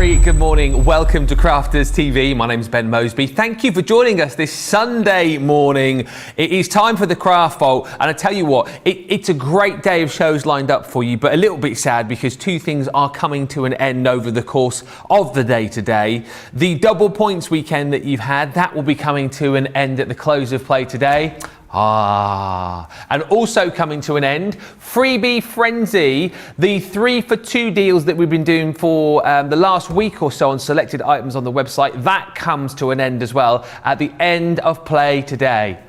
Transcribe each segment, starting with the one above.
very good morning. Welcome to Crafters TV. My name's Ben Mosby. Thank you for joining us this Sunday morning. It is time for the Craft Vault, and I tell you what, it's a great day of shows lined up for you, but a little bit sad because two things are coming to an end over the course of the day today. The double points weekend that you've had, that will be coming to an end at the close of play today. And also coming to an end, Freebie Frenzy, the 3 for 2 deals that we've been doing for the last week or so on selected items on the website, that comes to an end as well at the end of play today.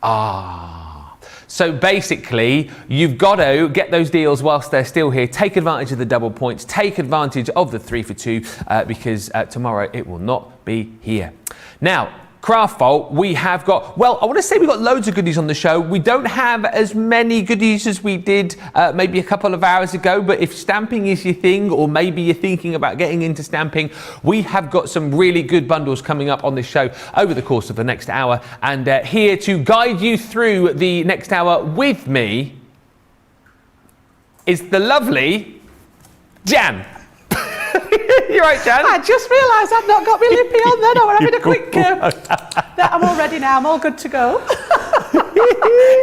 So basically, you've got to get those deals whilst they're still here. Take advantage of the double points, take advantage of the 3 for 2 because tomorrow it will not be here. Now, Craft Vault, we have got, well, I want to say we've got loads of goodies on the show. We don't have as many goodies as we did maybe a couple of hours ago, but if stamping is your thing, or maybe you're thinking about getting into stamping, we have got some really good bundles coming up on this show over the course of the next hour. And here to guide you through the next hour with me is the lovely Jan. You're right, Jan. I just realised I've not got my lippy on then. I'm having a quick I'm all ready now. I'm all good to go.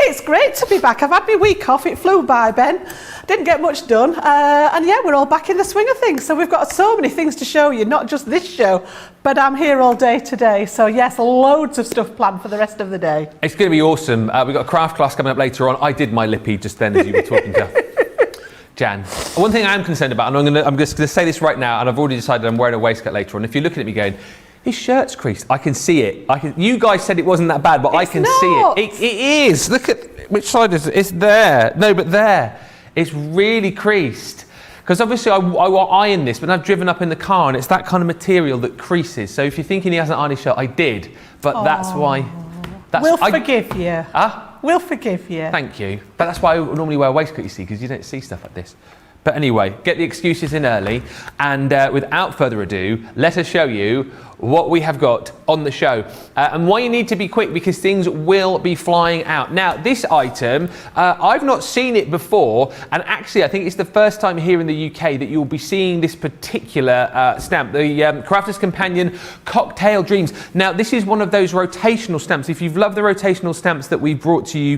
It's great to be back. I've had my week off. It flew by, Ben. Didn't get much done. And yeah, we're all back in the swing of things. So we've got so many things to show you, not just this show, but I'm here all day today. So yes, loads of stuff planned for the rest of the day. It's going to be awesome. We've got a craft class coming up later on. I did my lippy just then as you were talking to Jan. One thing I am concerned about, and I'm just going to say this right now, and I've already decided I'm wearing a waistcoat later on. If you're looking at me going, his shirt's creased, I can see it. You guys said it wasn't that bad, but I can see it. It is. Look at, which side is it? It's there. No, but there. It's really creased. Because obviously I ironed this, but I've driven up in the car, and it's that kind of material that creases. So if you're thinking he hasn't ironed his shirt, I did. But that's why. We'll forgive you. Huh? We'll forgive you. Thank you. But that's why I normally wear a waistcoat, you see, because you don't see stuff like this. But anyway, get the excuses in early. And without further ado, let us show you what we have got on the show and why you need to be quick, because things will be flying out. Now, this item, I've not seen it before, and actually I think it's the first time here in the UK that you'll be seeing this particular stamp, the Crafter's Companion Cocktail Dreams. Now, this is one of those rotational stamps. If you've loved the rotational stamps that we brought to you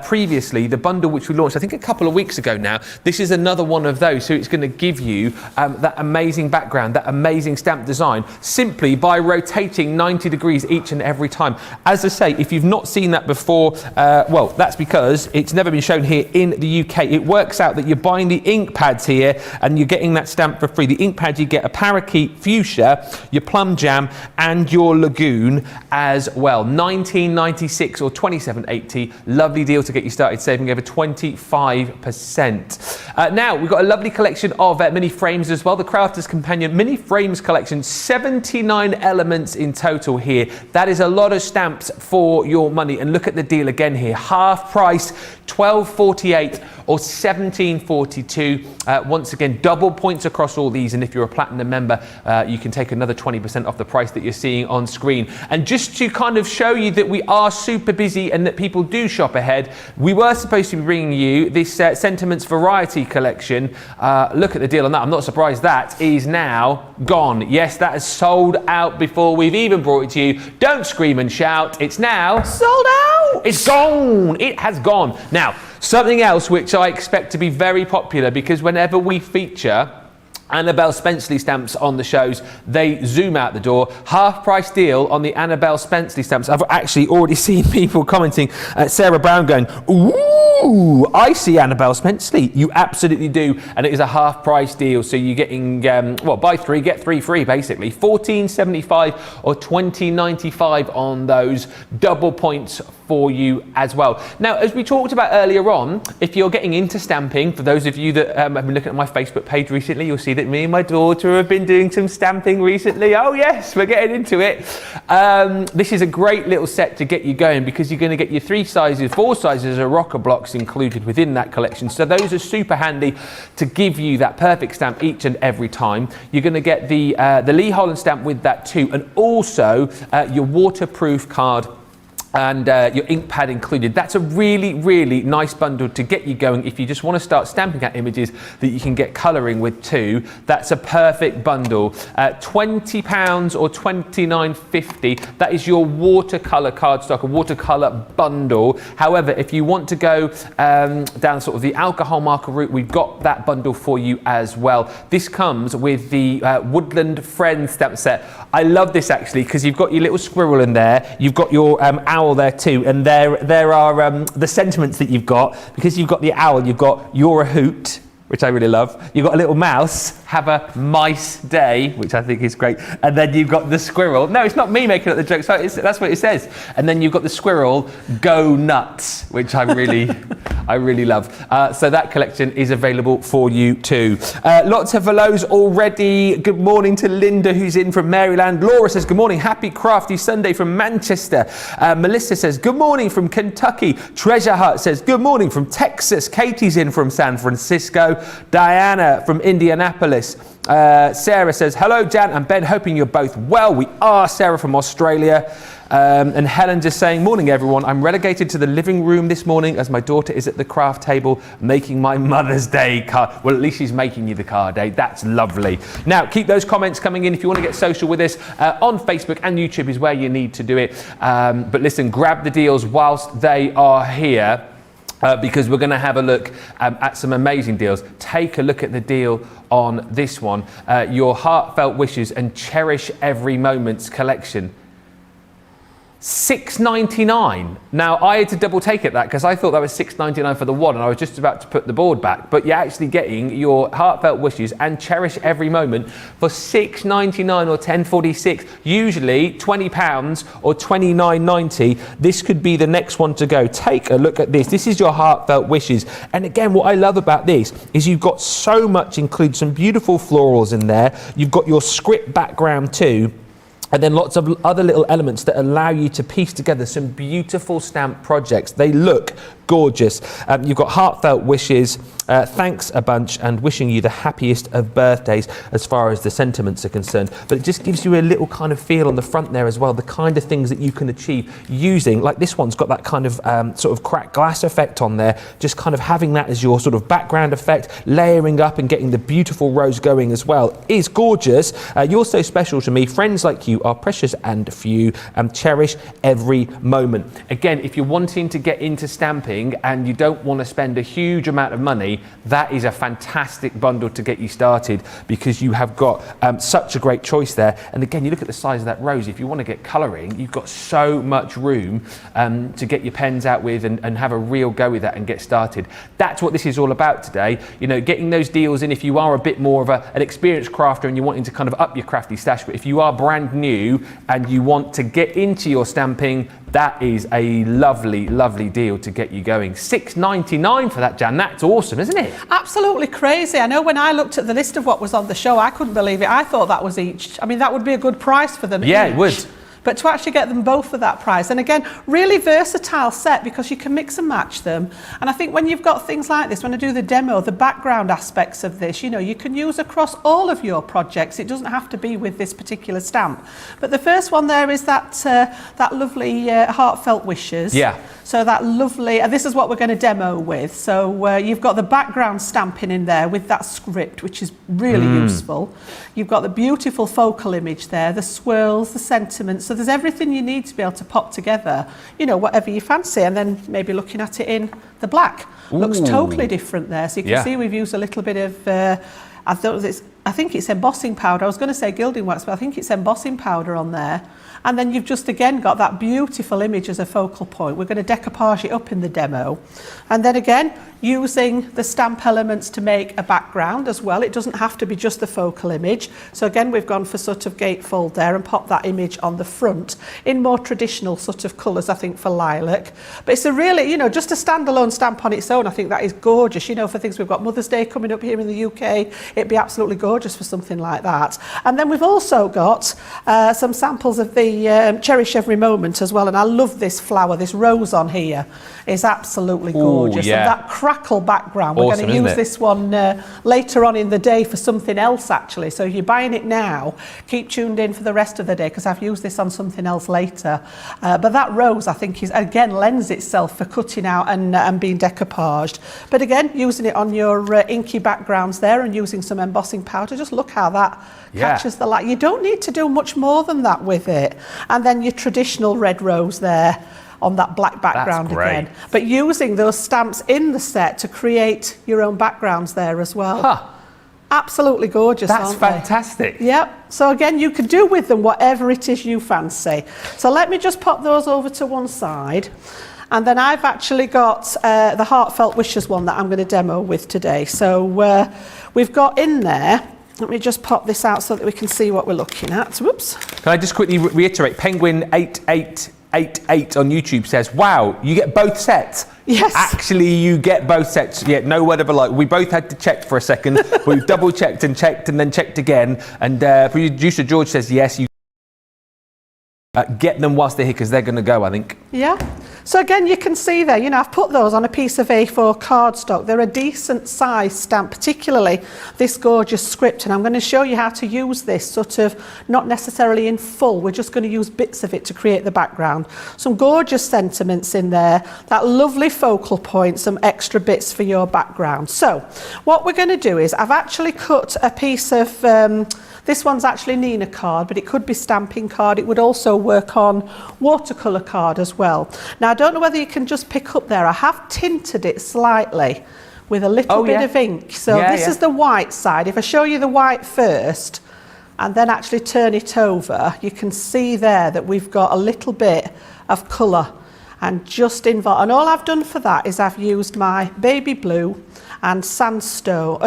previously, the bundle which we launched I think a couple of weeks ago now, this is another one of those. So it's going to give you that amazing background, that amazing stamp design, simply by rotating 90 degrees each and every time. As I say, if you've not seen that before, well, that's because it's never been shown here in the UK. It works out that you're buying the ink pads here and you're getting that stamp for free. The ink pads, you get a parakeet fuchsia, your plum jam, and your lagoon as well. $19.96 or $27.80. Lovely deal to get you started saving over 25%. Now, we've got a lovely collection of mini frames as well. The Crafter's Companion Mini Frames collection, 79 elements in total here. That is a lot of stamps for your money. And look at the deal again here. Half price, $12.48 or $17.42. Once again, double points across all these. And if you're a platinum member, you can take another 20% off the price that you're seeing on screen. And just to kind of show you that we are super busy and that people do shop ahead, we were supposed to be bringing you this Sentiments Variety collection. Look at the deal on that. I'm not surprised that is now gone. Yes, that has sold out before we've even brought it to you. Don't scream and shout. It's now sold out. It's gone. It has gone. Now, something else which I expect to be very popular, because whenever we feature Annabelle Spenceley stamps on the shows, they zoom out the door. Half price deal on the Annabelle Spenceley stamps. I've actually already seen people commenting, Sarah Brown going, ooh, I see Annabelle Spenceley. You absolutely do. And it is a half price deal. So you're getting, well, buy 3, get 3 free, basically. $14.75 or $20.95 on those. Double points for you as well. Now, as we talked about earlier on, if you're getting into stamping, for those of you that have been looking at my Facebook page recently, you'll see that me and my daughter have been doing some stamping recently. Oh yes, we're getting into it. This is a great little set to get you going, because you're going to get your 4 sizes of rocker blocks included within that collection. So those are super handy to give you that perfect stamp each and every time. You're going to get the Lee Holland stamp with that too, and also your waterproof card and your ink pad included. That's a really, really nice bundle to get you going if you just want to start stamping out images that you can get colouring with too. That's a perfect bundle. £20 or $29.50. That is your watercolour cardstock, a watercolour bundle. However, if you want to go down sort of the alcohol marker route, we've got that bundle for you as well. This comes with the Woodland Friends stamp set. I love this actually because you've got your little squirrel in there, you've got your owl there too, and there are the sentiments that you've got. Because you've got the owl, you've got "you're a hoot," which I really love. You've got a little mouse, "have a mice day," which I think is great. And then you've got the squirrel. No, it's not me making up the joke, that's what it says. And then you've got the squirrel, "go nuts," which I really, I really love. So that collection is available for you too. Lots of hellos already. Good morning to Linda, who's in from Maryland. Laura says, good morning, happy crafty Sunday from Manchester. Melissa says, good morning from Kentucky. Treasure Hut says, good morning from Texas. Katie's in from San Francisco. Diana from Indianapolis. Sarah says, hello Jan and Ben, hoping you're both well. We are. Sarah from Australia. And Helen just saying, morning everyone, I'm relegated to the living room this morning as my daughter is at the craft table making my Mother's Day card. Well, at least she's making you the card, eh? That's lovely. Now, keep those comments coming in if you want to get social with us. On Facebook and YouTube is where you need to do it. But listen, grab the deals whilst they are here. Because we're going to have a look at some amazing deals. Take a look at the deal on this one. Your Heartfelt Wishes and Cherish Every Moments collection. $6.99. Now I had to double take at that because I thought that was $6.99 for the one and I was just about to put the board back, but you're actually getting your Heartfelt Wishes and Cherish Every Moment for $6.99 or $10.46, usually £20 or $29.90. This could be the next one to go. Take a look at this. This is your Heartfelt Wishes, and again, what I love about this is you've got so much, include some beautiful florals in there. You've got your script background too. And then lots of other little elements that allow you to piece together some beautiful stamp projects. They look gorgeous. You've got Heartfelt Wishes, thanks a bunch, and wishing you the happiest of birthdays as far as the sentiments are concerned. But it just gives you a little kind of feel on the front there as well, the kind of things that you can achieve using, like this one's got that kind of sort of cracked glass effect on there, just kind of having that as your sort of background effect, layering up and getting the beautiful rose going as well is gorgeous. You're so special to me. Friends like you are precious and few, and cherish every moment. Again, if you're wanting to get into stamping and you don't want to spend a huge amount of money, that is a fantastic bundle to get you started because you have got such a great choice there. And again, you look at the size of that rose. If you want to get colouring, you've got so much room to get your pens out with and have a real go with that and get started. That's what this is all about today. You know, getting those deals in if you are a bit more of an experienced crafter and you're wanting to kind of up your crafty stash. But if you are brand new and you want to get into your stamping, that is a lovely, lovely deal to get you going. $6.99 for that, Jan. That's awesome, isn't it? Absolutely crazy. I know when I looked at the list of what was on the show, I couldn't believe it. I thought that was each. I mean, that would be a good price for them. Yeah, each. It would. But to actually get them both for that price, and again, really versatile set because you can mix and match them. And I think when you've got things like this, when I do the demo, the background aspects of this, you know, you can use across all of your projects. It doesn't have to be with this particular stamp. But the first one there is that that lovely Heartfelt Wishes. Yeah. So that lovely, and this is what we're going to demo with. So you've got the background stamping in there with that script, which is really useful. You've got the beautiful focal image there, the swirls, the sentiments. So there's everything you need to be able to pop together, you know, whatever you fancy. And then maybe looking at it in the black. Ooh. Looks totally different there. So you can see we've used a little bit of, I think it's embossing powder. I was going to say gilding wax, but I think it's embossing powder on there. And then you've just again got that beautiful image as a focal point. We're going to decoupage it up in the demo. And then again, using the stamp elements to make a background as well. It doesn't have to be just the focal image. So again, we've gone for sort of gatefold there and popped that image on the front in more traditional sort of colours, I think, for lilac. But it's a really, you know, just a standalone stamp on its own. I think that is gorgeous. You know, for things we've got Mother's Day coming up here in the UK, it'd be absolutely gorgeous gorgeous for something like that. And then we've also got some samples of the Cherish Every Moment as well. And I love this flower, this rose on here is absolutely gorgeous. Ooh, yeah. And that crackle background, we're Awesome, going to use isn't it? this one later on in the day for something else actually. So if you're buying it now, keep tuned in for the rest of the day because I've used this on something else later. But that rose I think is again lends itself for cutting out and being decoupaged. But again, using it on your inky backgrounds there and using some embossing powder, just look how that catches the light. You don't need to do much more than that with it. And then your traditional red rose there on that black background again. But using those stamps in the set to create your own backgrounds there as well. Huh. Absolutely gorgeous. That's fantastic. Yep. So again, you can do with them whatever it is you fancy. So let me just pop those over to one side. And then I've actually got the Heartfelt Wishes one that I'm going to demo with today. So we've got in there, let me just pop this out so that we can see what we're looking at. Whoops. Can I just quickly reiterate, Penguin8888 on YouTube says, wow, you get both sets. Yes. Actually, you get both sets. Yeah, no word of a lie. We both had to check for a second. We've double checked and then checked again. And producer George says, yes, you get them whilst they're here because they're going to go, I think. Yeah. So again, you can see there, you know, I've put those on a piece of A4 cardstock. They're a decent size stamp, particularly this gorgeous script. And I'm going to show you how to use this sort of not necessarily in full. We're just going to use bits of it to create the background. Some gorgeous sentiments in there, that lovely focal point, some extra bits for your background. So what we're going to do is I've actually cut a piece of, this one's actually Nina card, but it could be stamping card. It would also work on watercolour card as well. Now, I don't know whether you can just pick up there. I have tinted it slightly with a little bit of ink. So this is the white side. If I show you the white first and then actually turn it over, you can see there that we've got a little bit of colour and just involved. And all I've done for that is I've used my baby blue and sandstorm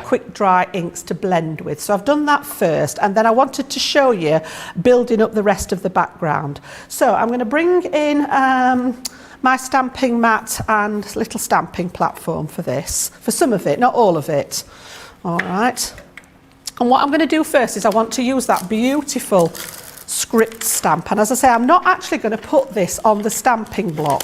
quick dry inks to blend with. So I've done that first and then I wanted to show you building up the rest of the background. So I'm going to bring in my stamping mat and little stamping platform for this, for some of it, not all of it. All right. And what I'm going to do first is I want to use that beautiful script stamp. And as I say, I'm not actually going to put this on the stamping block.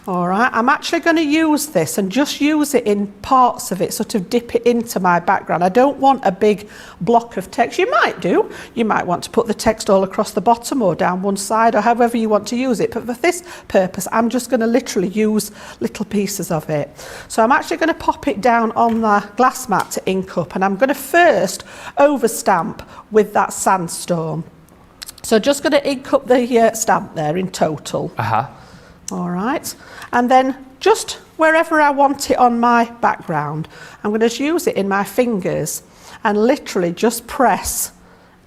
All right, I'm actually going to use this and just use it in parts of it, sort of dip it into my background. I don't want a big block of text. You might do. You might want to put the text all across the bottom or down one side or however you want to use it. But for this purpose, I'm just going to literally use little pieces of it. So I'm actually going to pop it down on the glass mat to ink up and I'm going to first overstamp with that sandstorm. So just going to ink up the stamp there in total. All right, and then just wherever I want it on my background, I'm going to use it in my fingers and literally just press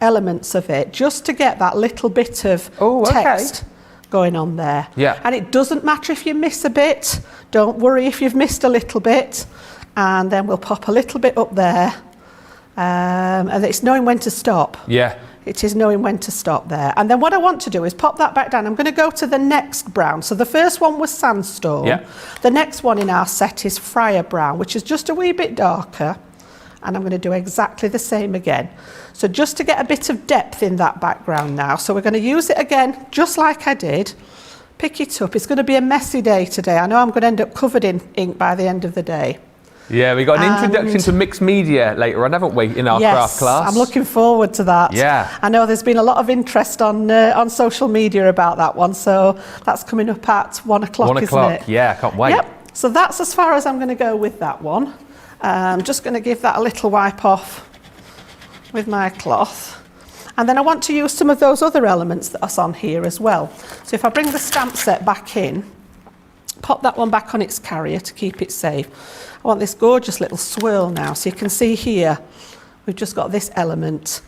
elements of it just to get that little bit of text going on there. Yeah. And it doesn't matter if you miss a bit, don't worry if you've missed a little bit, and then we'll pop a little bit up there, and it's knowing when to stop. Yeah. It is knowing when to stop there. And then what I want to do is pop that back down. I'm going to go to the next brown. So the first one was Sandstorm. Yeah. The next one in our set is Friar Brown, which is just a wee bit darker. And I'm going to do exactly the same again. So just to get a bit of depth in that background now. So we're going to use it again, just like I did. Pick it up. It's going to be a messy day today. I know I'm going to end up covered in ink by the end of the day. Yeah, we got an introduction to mixed media later on, haven't we, in our craft class? I'm looking forward to that. Yeah. I know there's been a lot of interest on social media about that one, so that's coming up at 1 o'clock, 1 o'clock, isn't it? Yeah, I can't wait. Yep, so that's as far as I'm going to go with that one. I'm just going to give that a little wipe off with my cloth. And then I want to use some of those other elements that's on here as well. So if I bring the stamp set back in, pop that one back on its carrier to keep it safe. I want this gorgeous little swirl now. So you can see here, we've just got this element.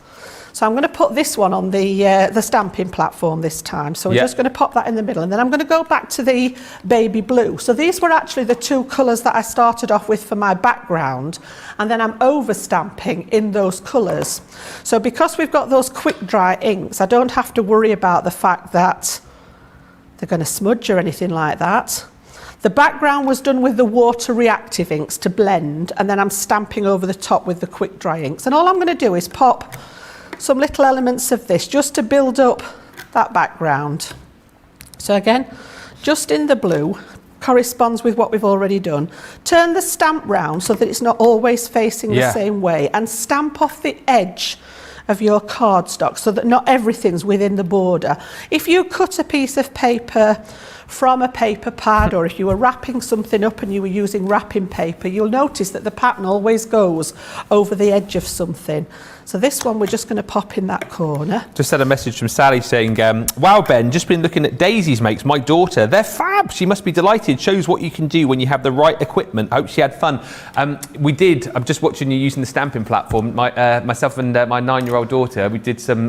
So I'm going to put this one on the stamping platform this time. So we're just going to pop that in the middle. And then I'm going to go back to the baby blue. So these were actually the two colours that I started off with for my background. And then I'm over stamping in those colours. So because we've got those quick dry inks, I don't have to worry about the fact that they're going to smudge or anything like that. The background was done with the water reactive inks to blend, and then I'm stamping over the top with the quick dry inks. And all I'm going to do is pop some little elements of this just to build up that background. So again, just in the blue, corresponds with what we've already done. Turn the stamp round so that it's not always facing the same way, and stamp off the edge of your cardstock so that not everything's within the border. If you cut a piece of paper from a paper pad, or if you were wrapping something up and you were using wrapping paper, you'll notice that the pattern always goes over the edge of something. So this one we're just going to pop in that corner. Just had a message from Sally saying, wow, Ben, just been looking at Daisy's makes, my daughter. They're fab. She must be delighted. Shows what you can do when you have the right equipment. I hope she had fun. We did. I'm just watching you using the stamping platform. Myself and my 9-year-old daughter, we did some,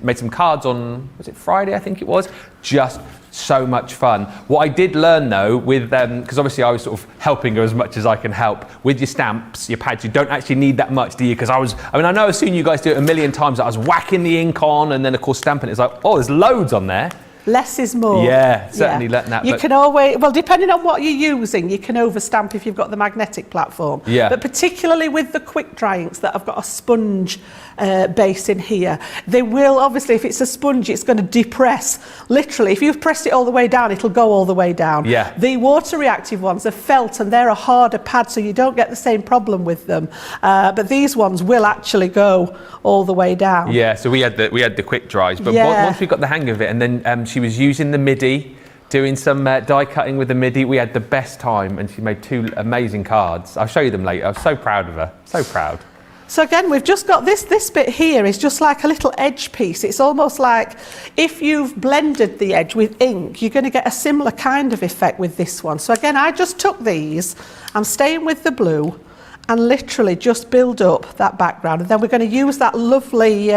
made some cards on, was it Friday, I think it was? Just so much fun. What I did learn though, with because obviously I was sort of helping her as much as I can help with your stamps, your pads, you don't actually need that much, do you? Because I know I've seen you guys do it a million times. I was whacking the ink on and then of course stamping it. It's like, oh, there's loads on there. Less is more. Yeah, certainly letting that. You can always, well, depending on what you're using, you can overstamp if you've got the magnetic platform. Yeah. But particularly with the quick dry inks that have got a sponge base in here, they will, obviously, if it's a sponge, it's going to depress. Literally, if you've pressed it all the way down, it'll go all the way down. Yeah. The water reactive ones are felt and they're a harder pad, so you don't get the same problem with them. But these ones will actually go all the way down. Yeah, so we had the quick dries, but once we got the hang of it, and then she was using the MIDI, doing some die cutting with the MIDI. We had the best time, and she made 2 amazing cards. I'll show you them later. I was so proud of her, so proud. So again, we've just got this bit here is just like a little edge piece. It's almost like if you've blended the edge with ink, you're going to get a similar kind of effect with this one. So again, I just took these, I'm staying with the blue, and literally just build up that background. And then we're going to use that lovely,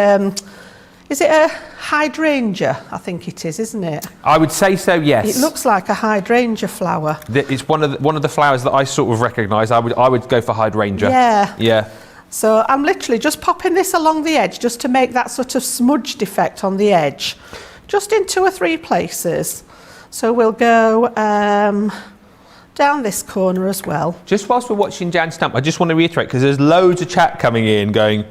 is it a hydrangea? I think it is, isn't it? I would say so, yes. It looks like a hydrangea flower. It's one of the flowers that I sort of recognise. I would go for hydrangea. Yeah. Yeah. So I'm literally just popping this along the edge just to make that sort of smudged effect on the edge, just in 2 or 3 places. So we'll go down this corner as well. Just whilst we're watching Jan stamp, I just want to reiterate, because there's loads of chat coming in going,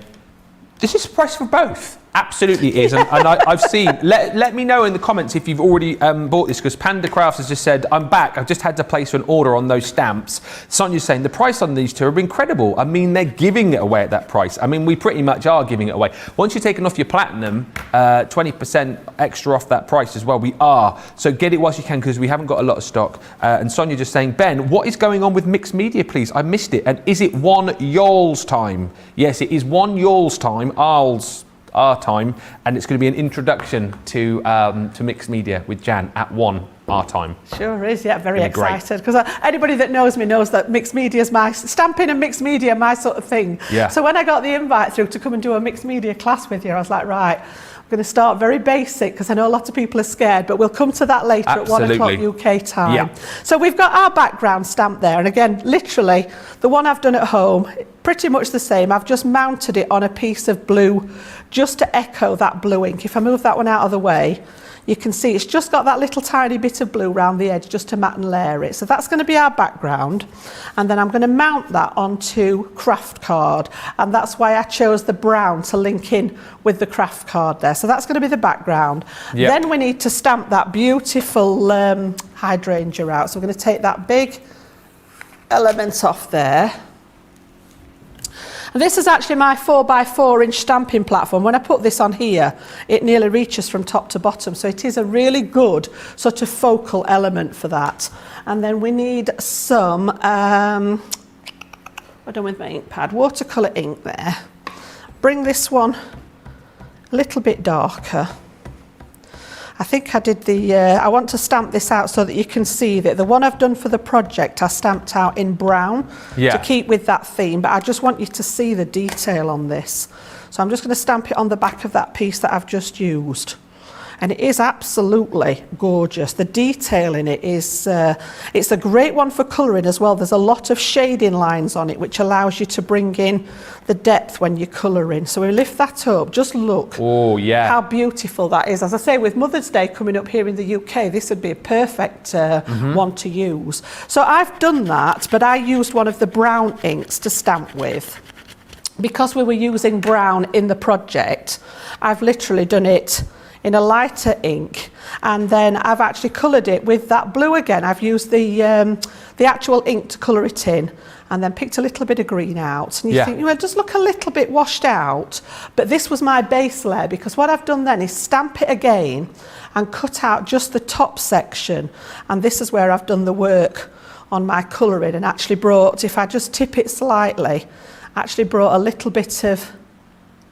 is this a price for both? Absolutely is, and I've seen. Let me know in the comments if you've already bought this, because Panda Crafts has just said, I'm back. I've just had to place an order on those stamps. Sonia's saying the price on these 2 are incredible. I mean, they're giving it away at that price. I mean, we pretty much are giving it away. Once you're taking off your platinum, 20% extra off that price as well. We are. So get it whilst you can, because we haven't got a lot of stock. And Sonia just saying, Ben, what is going on with mixed media, please? I missed it. And is it 1 Yols time? Yes, it is 1 Yols time. Our time, and it's going to be an introduction to mixed media with Jan at 1 our time. Sure is, yeah, very excited, because anybody that knows me knows that mixed media is my stamping, and mixed media my sort of thing. Yeah. So when I got the invite through to come and do a mixed media class with you, I was like, right, I'm going to start very basic, because I know a lot of people are scared, but we'll come to that later. Absolutely. At 1 o'clock UK time. Yeah. So we've got our background stamped there, and again, literally, the one I've done at home, pretty much the same. I've just mounted it on a piece of blue just to echo that blue ink. If I move that one out of the way, you can see it's just got that little tiny bit of blue around the edge just to matte and layer it. So that's going to be our background, and then I'm going to mount that onto craft card, and that's why I chose the brown to link in with the craft card there. So that's going to be the background. Yep. Then we need to stamp that beautiful hydrangea out. So we're going to take that big element off there. And this is actually my 4x4 inch stamping platform. When I put this on here, it nearly reaches from top to bottom. So it is a really good sort of focal element for that. And then we need some, what am I done with my ink pad? Watercolour ink there. Bring this one a little bit darker. I think I did I want to stamp this out so that you can see that the one I've done for the project I stamped out in brown to keep with that theme, but I just want you to see the detail on this. So I'm just going to stamp it on the back of that piece that I've just used. and it is absolutely gorgeous. The detail in it is, it's a great one for colouring as well. There's a lot of shading lines on it, which allows you to bring in the depth when you're colouring. So we lift that up, just look how beautiful that is. As I say, with Mother's Day coming up here in the UK, this would be a perfect one to use. So I've done that, but I used one of the brown inks to stamp with. Because we were using brown in the project, I've literally done it in a lighter ink, and then I've actually coloured it with that blue again. I've used the actual ink to colour it in, and then picked a little bit of green out. And you think, well, it does look a little bit washed out, but this was my base layer, because what I've done then is stamp it again and cut out just the top section, and this is where I've done the work on my colouring, and actually brought, if I just tip it slightly, actually brought a little bit of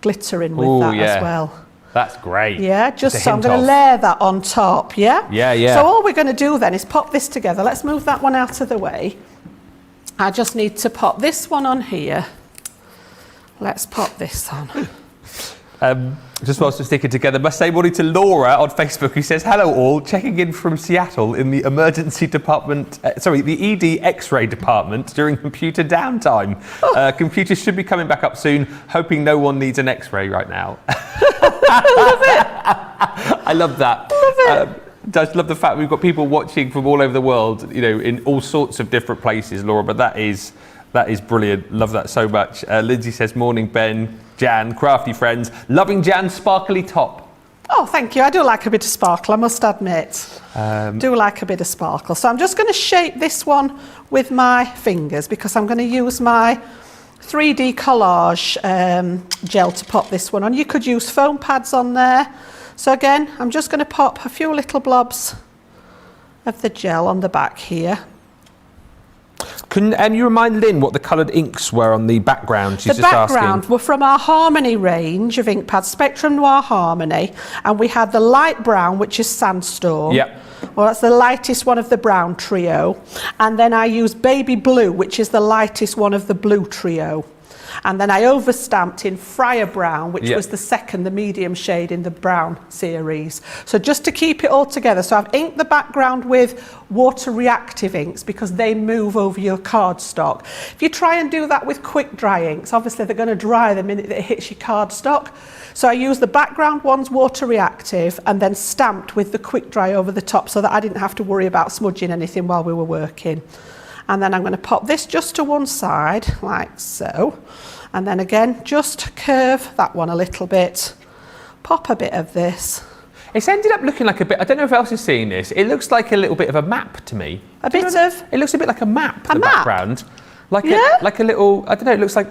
glitter in with that as well. That's great. Yeah, just so I'm going to layer that on top, yeah? Yeah. So all we're going to do then is pop this together. Let's move that one out of the way. I just need to pop this one on here. Let's pop this on. Just whilst we're sticking together, must say morning to Laura on Facebook, who says, hello all, checking in from Seattle in the emergency department, the ED X-ray department during computer downtime. Computers should be coming back up soon, hoping no one needs an X-ray right now. I love it. I love that. Love it. Just love the fact we've got people watching from all over the world, you know, in all sorts of different places, Laura, but that is brilliant. Love that so much. Lindsay says, morning, Ben, Jan, crafty friends. Loving Jan's sparkly top. Oh, thank you. I do like a bit of sparkle, I must admit. Do like a bit of sparkle. So I'm just going to shape this one with my fingers, because I'm going to use my 3D collage gel to pop this one on. You could use foam pads on there. So again, I'm just going to pop a few little blobs of the gel on the back here. Can you remind Lynn what the coloured inks were on the background? She's the just background asking. were from our Harmony range of ink pads, Spectrum Noir Harmony, and we had the light brown, which is Sandstorm. Yep. Well, that's the lightest one of the brown trio. And then I used Baby Blue, which is the lightest one of the blue trio. And then I overstamped in Friar Brown, which was the second, the medium shade in the brown series. So just to keep it all together. So I've inked the background with water reactive inks, because they move over your cardstock. If you try and do that with quick dry inks, obviously they're going to dry the minute that it hits your cardstock. So I used the background ones water reactive, and then stamped with the quick dry over the top, so that I didn't have to worry about smudging anything while we were working. And then I'm going to pop this just to one side, like so. And then again, just curve that one a little bit. Pop a bit of this. It's ended up looking like a bit, I don't know if else is seeing this, it looks like a little bit of a map to me. A bit of? It looks a bit like a map, a the map? background. Like a little, I don't know, it looks like,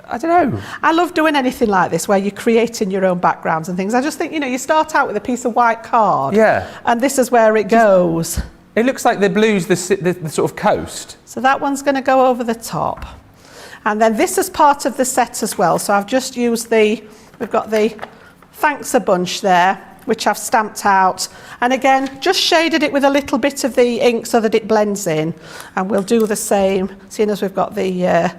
I don't know. I love doing anything like this, where you're creating your own backgrounds and things. I just think, you know, you start out with a piece of white card. Yeah. And this is where it goes. It looks like the blue's the sort of coast. So that one's going to go over the top. And then this is part of the set as well. So I've just used we've got the Thanks a Bunch there, which I've stamped out. And again, just shaded it with a little bit of the ink so that it blends in. And we'll do the same, seeing as we've got the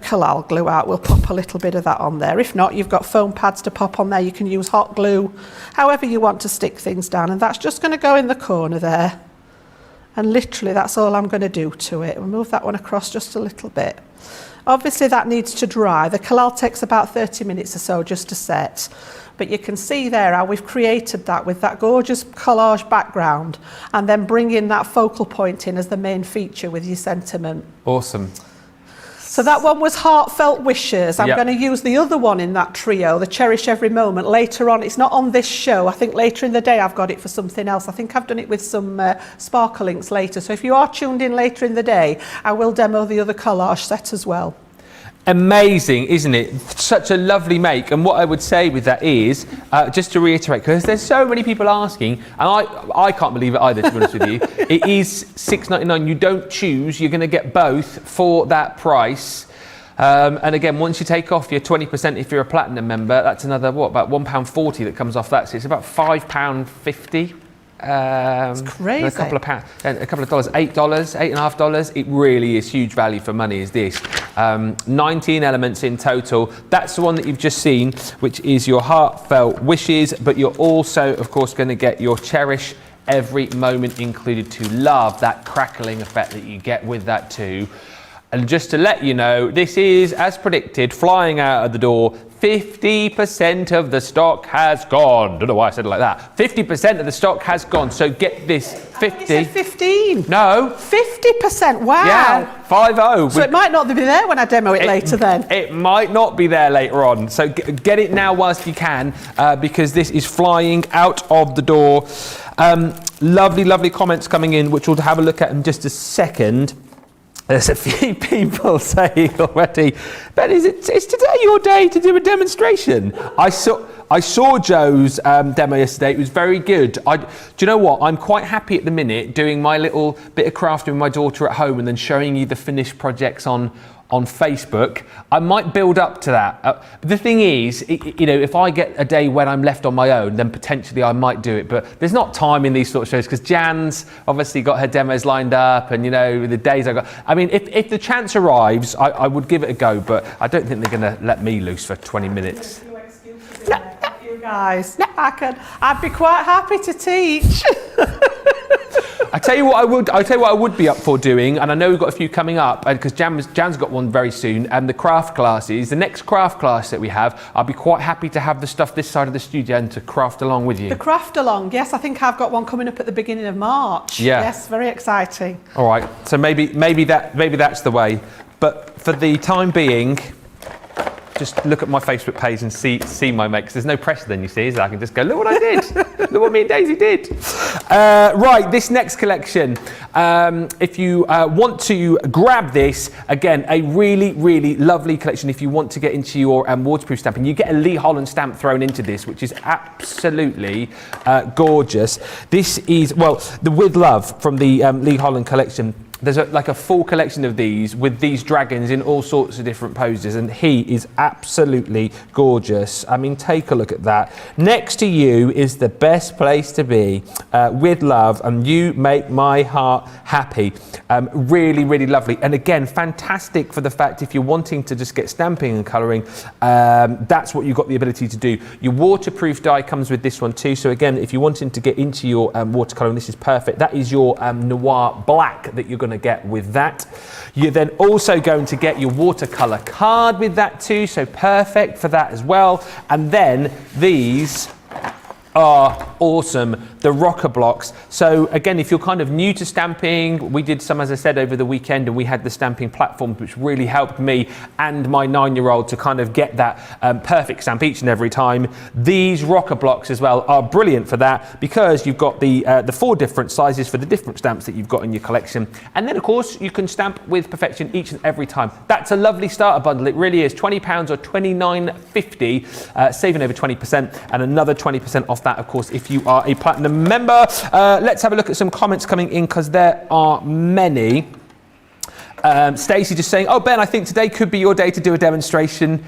Collal glue out, we'll pop a little bit of that on there. If not, you've got foam pads to pop on there. You can use hot glue, however you want to stick things down. And that's just going to go in the corner there. And literally, that's all I'm going to do to it. We'll move that one across just a little bit. Obviously, that needs to dry. The Collal takes about 30 minutes or so just to set. But you can see there how we've created that with that gorgeous collage background, and then bring in that focal point in as the main feature with your sentiment. Awesome. So that one was Heartfelt Wishes. I'm going to use the other one in that trio, the Cherish Every Moment, later on. It's not on this show. I think later in the day I've got it for something else. I think I've done it with some sparkle inks later. So if you are tuned in later in the day, I will demo the other collage set as well. Amazing, isn't it? Such a lovely make. And what I would say with that is, just to reiterate, because there's so many people asking, and I can't believe it either, to be honest with you. It is $6.99. You don't choose. You're going to get both for that price. And again, once you take off your 20% if you're a platinum member, that's another, about £1.40 that comes off that. So it's about £5.50. It's crazy. A couple of dollars, $8, $8.50. It really is huge value for money, is this. 19 elements in total. That's the one that you've just seen, which is your Heartfelt Wishes, but you're also, of course, going to get your Cherish Every Moment Included to Love, that crackling effect that you get with that too. And just to let you know, this is, as predicted, flying out of the door. 50% of the stock has gone. Don't know why I said it like that. 50% of the stock has gone. So get this, 50. You said 15. No. 50%. Wow. Yeah, 5-0. So it might not be there when I demo it later then. It might not be there later on. So get it now whilst you can, because this is flying out of the door. Lovely, lovely comments coming in, which we'll have a look at in just a second. There's a few people saying already, Ben, is today your day to do a demonstration? I saw Joe's demo yesterday. It was very good. Do you know what? I'm quite happy at the minute doing my little bit of crafting with my daughter at home and then showing you the finished projects on Facebook. I might build up to that. But the thing is, you know, if I get a day when I'm left on my own, then potentially I might do it. But there's not time in these sort of shows because Jan's obviously got her demos lined up, and you know the days I got. I mean, if the chance arrives, I would give it a go. But I don't think they're going to let me loose for 20 minutes. You guys, I'd be quite happy to teach. I tell you what I would be up for doing, and I know we've got a few coming up, because Jan's got one very soon, and the craft classes, the next craft class that we have, I'll be quite happy to have the stuff this side of the studio and to craft along with you. The craft along, yes, I think I've got one coming up at the beginning of March. Yeah. Yes, very exciting. All right, so maybe that's the way, but for the time being, just look at my Facebook page and see my makes. There's no pressure then, you see, so I can just go, look what I did. Look what me and Daisy did. Right, this next collection, if you want to grab this, again, a really, really lovely collection. If you want to get into your waterproof stamping, you get a Lee Holland stamp thrown into this, which is absolutely gorgeous. This is, well, the With Love from the Lee Holland collection. There's like a full collection of these with these dragons in all sorts of different poses, and he is absolutely gorgeous. I mean, take a look at that. Next to you is the best place to be, With Love, and you make my heart happy. Really, really lovely. And again, fantastic for the fact if you're wanting to just get stamping and colouring, that's what you've got the ability to do. Your waterproof die comes with this one too. So again, if you're wanting to get into your watercolouring, this is perfect. That is your Noir Black that you're going to get with that. You're then also going to get your watercolor card with that too, so perfect for that as well. And then these are awesome, the rocker blocks. So again, if you're kind of new to stamping, we did some, as I said, over the weekend, and we had the stamping platforms, which really helped me and my 9-year-old to kind of get that perfect stamp each and every time. These rocker blocks as well are brilliant for that, because you've got the 4 different sizes for the different stamps that you've got in your collection. And then of course you can stamp with perfection each and every time. That's a lovely starter bundle. It really is. £20 or $29.50, saving over 20%, and another 20% off that, of course, if you are a platinum member. Let's have a look at some comments coming in, because there are many. Stacey just saying, oh Ben, I think today could be your day to do a demonstration.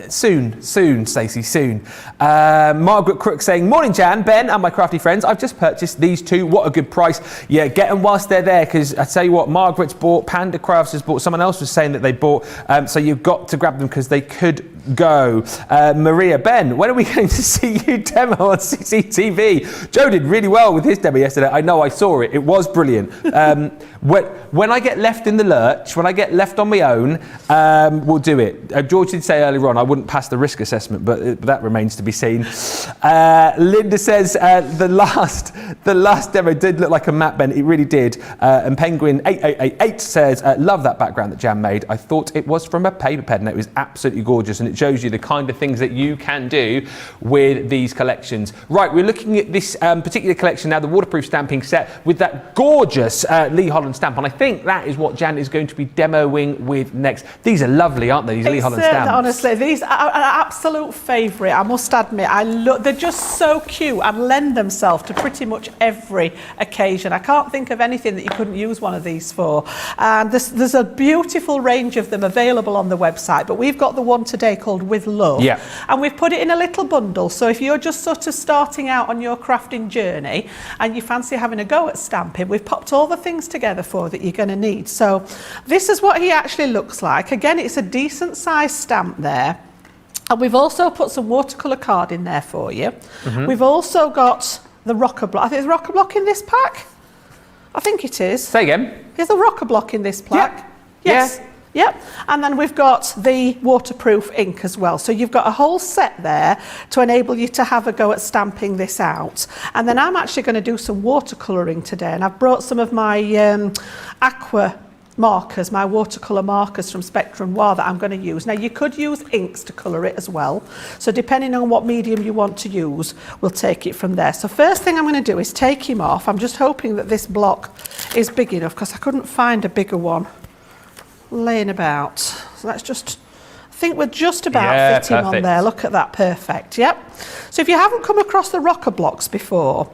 Soon, Stacey, soon. Margaret Crook saying, morning Jan, Ben and my crafty friends. I've just purchased these 2. What a good price. Yeah, get them whilst they're there, because I tell you what, Margaret's bought, Panda Crafts has bought, someone else was saying that they bought, so you've got to grab them because they could go. Maria, Ben, when are we going to see you demo on CCTV? Joe did really well with his demo yesterday. I know, I saw it. It was brilliant. When I get left in the lurch, when I get left on my own, we'll do it. George did say earlier on I wouldn't pass the risk assessment, but that remains to be seen. Linda says the last demo did look like a map, Ben. It really did. And Penguin 8888 says, love that background that Jan made. I thought it was from a paper pen, and it was absolutely gorgeous, and it shows you the kind of things that you can do with these collections. Right, we're looking at this particular collection now, the waterproof stamping set with that gorgeous Lee Holland stamp, and I think that is what Jan is going to be demoing with next. These are lovely, aren't they, these Lee Holland stamps? Honestly, these are an absolute favourite, I must admit. They're just so cute and lend themselves to pretty much every occasion. I can't think of anything that you couldn't use one of these for. And there's a beautiful range of them available on the website, but we've got the one today called With Love. Yeah. And we've put it in a little bundle. So if you're just sort of starting out on your crafting journey and you fancy having a go at stamping, we've popped all the things together for you that you're going to need. So this is what he actually looks like. Again, it's a decent size stamp there. And we've also put some watercolour card in there for you. We've also got the rocker block. I think there's a rocker block in this pack. I think it is. Say again. There's a rocker block in this pack. Yeah. Yes. Yep. And then we've got the waterproof ink as well. So you've got a whole set there to enable you to have a go at stamping this out. And then I'm actually going to do some watercolouring today. And I've brought some of my Aqua markers, my watercolour markers from Spectrum Noir that I'm going to use. Now you could use inks to colour it as well. So depending on what medium you want to use, we'll take it from there. So first thing I'm going to do is take him off. I'm just hoping that this block is big enough because I couldn't find a bigger one laying about. So let's just, I think we're just about fitting on there. Look at that, perfect. Yep. So if you haven't come across the rocker blocks before,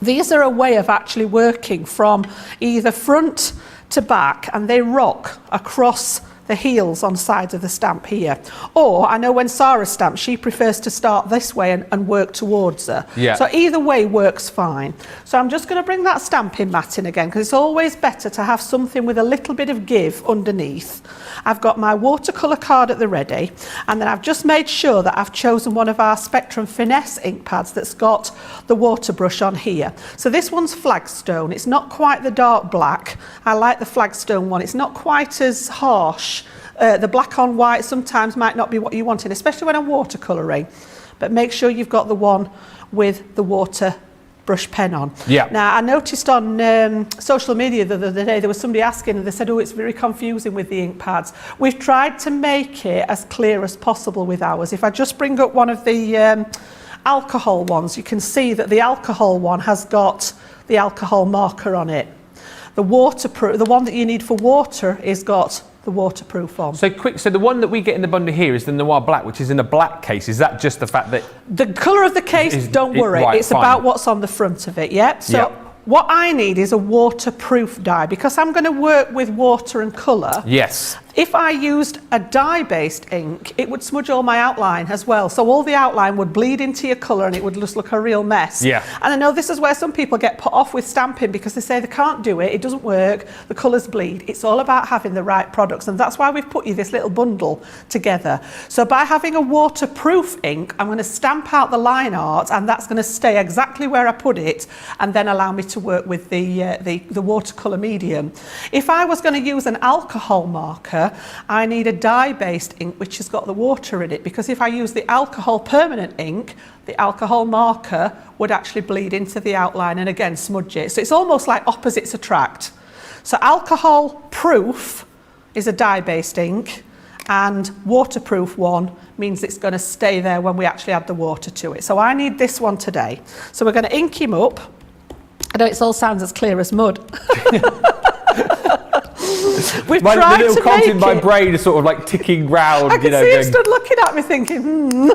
these are a way of actually working from either front to back, and they rock across the heels on sides of the stamp here. Or I know when Sarah stamps, she prefers to start this way and work towards her. Yeah. So either way works fine. So I'm just going to bring that stamping mat in again because it's always better to have something with a little bit of give underneath. I've got my watercolour card at the ready, and then I've just made sure that I've chosen one of our Spectrum Finesse ink pads that's got the water brush on here. So this one's Flagstone. It's not quite the dark black. I like the Flagstone one. It's not quite as harsh. The black on white sometimes might not be what you want, especially when I'm watercolouring. But make sure you've got the one with the water brush pen on. Yeah. Now, I noticed on social media the other day, there was somebody asking, and they said, oh, it's very confusing with the ink pads. We've tried to make it as clear as possible with ours. If I just bring up one of the alcohol ones, you can see that the alcohol one has got the alcohol marker on it. The waterproof, the one that you need for water, is got the waterproof on. So the one that we get in the bundle here is the Noir Black, which is in a black case. Is that just the fact that the colour of the case, don't worry, right, it's fine. about what's on the front of it, yeah? So what I need is a waterproof die, because I'm going to work with water and colour. Yes. If I used a dye-based ink, it would smudge all my outline as well. So all the outline would bleed into your colour and it would just look a real mess. Yeah. And I know this is where some people get put off with stamping because they say they can't do it, it doesn't work, the colours bleed. It's all about having the right products, and that's why we've put you this little bundle together. So by having a waterproof ink, I'm going to stamp out the line art, and that's going to stay exactly where I put it, and then allow me to work with the watercolour medium. If I was going to use an alcohol marker, I need a dye-based ink which has got the water in it, because if I use the alcohol permanent ink, the alcohol marker would actually bleed into the outline and again smudge it. So it's almost like opposites attract. So alcohol proof is a dye-based ink, and waterproof one means it's going to stay there when we actually add the water to it. So I need this one today. So we're going to ink him up. I know it all sounds as clear as mud. We've tried the little to cogs make in my it. brain are sort of like ticking round. I can see him stood looking at me thinking,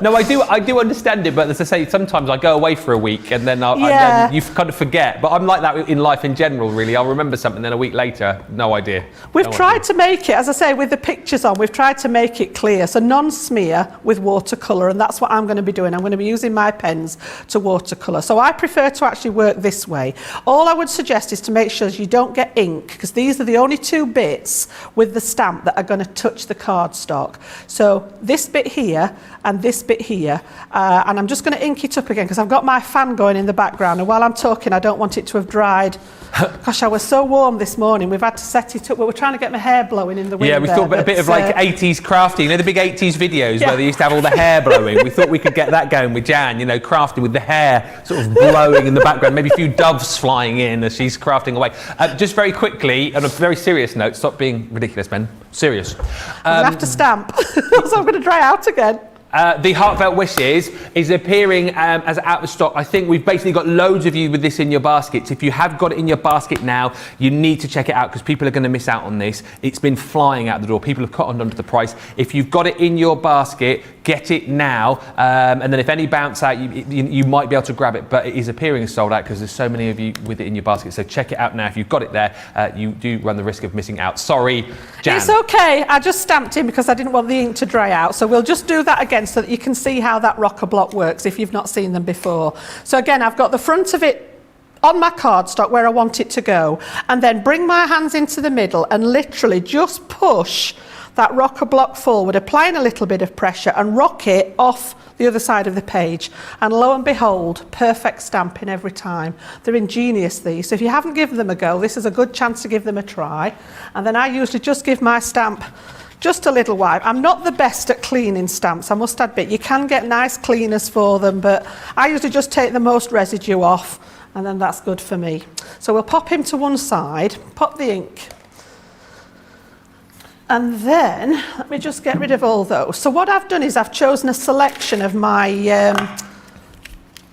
No, I do understand it, but as I say, sometimes I go away for a week and then, then you kind of forget. But I'm like that in life in general, really. I'll remember something, then a week later, no idea. We've tried to make it, as I say, with the pictures on, we've tried to make it clear. So non-smear with watercolour, and that's what I'm going to be doing. I'm going to be using my pens to watercolour. So I prefer to actually work this way. All I would suggest is to make sure you don't get ink, because these are the only two bits with the stamp that are going to touch the cardstock. So this bit here and this bit here, and I'm just going to ink it up again because I've got my fan going in the background, and while I'm talking I don't want it to have dried. Gosh, I was so warm this morning, we've had to set it up. We were trying to get my hair blowing in the wind. Yeah, we thought a bit of like 80s crafting, you know, the big 80s videos where they used to have all the hair blowing. We thought we could get that going with Jan, you know, crafting with the hair sort of blowing in the background, maybe a few doves flying in as she's crafting away. Just very quickly, on a very serious note, stop being ridiculous, Ben. Serious. I'm going to have to stamp, so I'm going to dry out again. The Heartfelt Wishes is appearing as out of stock. I think we've basically got loads of you with this in your baskets. If you have got it in your basket now, you need to check it out because people are going to miss out on this. It's been flying out the door. People have cottoned onto the price. If you've got it in your basket, get it now. And then if any bounce out, you might be able to grab it. But it is appearing as sold out because there's so many of you with it in your basket. So check it out now. If you've got it there, you do run the risk of missing out. Sorry, Jan. It's okay. I just stamped in because I didn't want the ink to dry out. So we'll just do that again so that you can see how that rocker block works if you've not seen them before. So again, I've got the front of it on my cardstock where I want it to go, and then bring my hands into the middle and literally just push that rocker block forward, applying a little bit of pressure and rock it off the other side of the page. And lo and behold, perfect stamping every time. They're ingenious, these. So if you haven't given them a go, this is a good chance to give them a try. And then I usually just give my stamp just a little wipe. I'm not the best at cleaning stamps, I must admit. You can get nice cleaners for them, but I usually just take the most residue off, and then that's good for me. So we'll pop him to one side, pop the ink, and then let me just get rid of all those. So what I've done is I've chosen a selection of my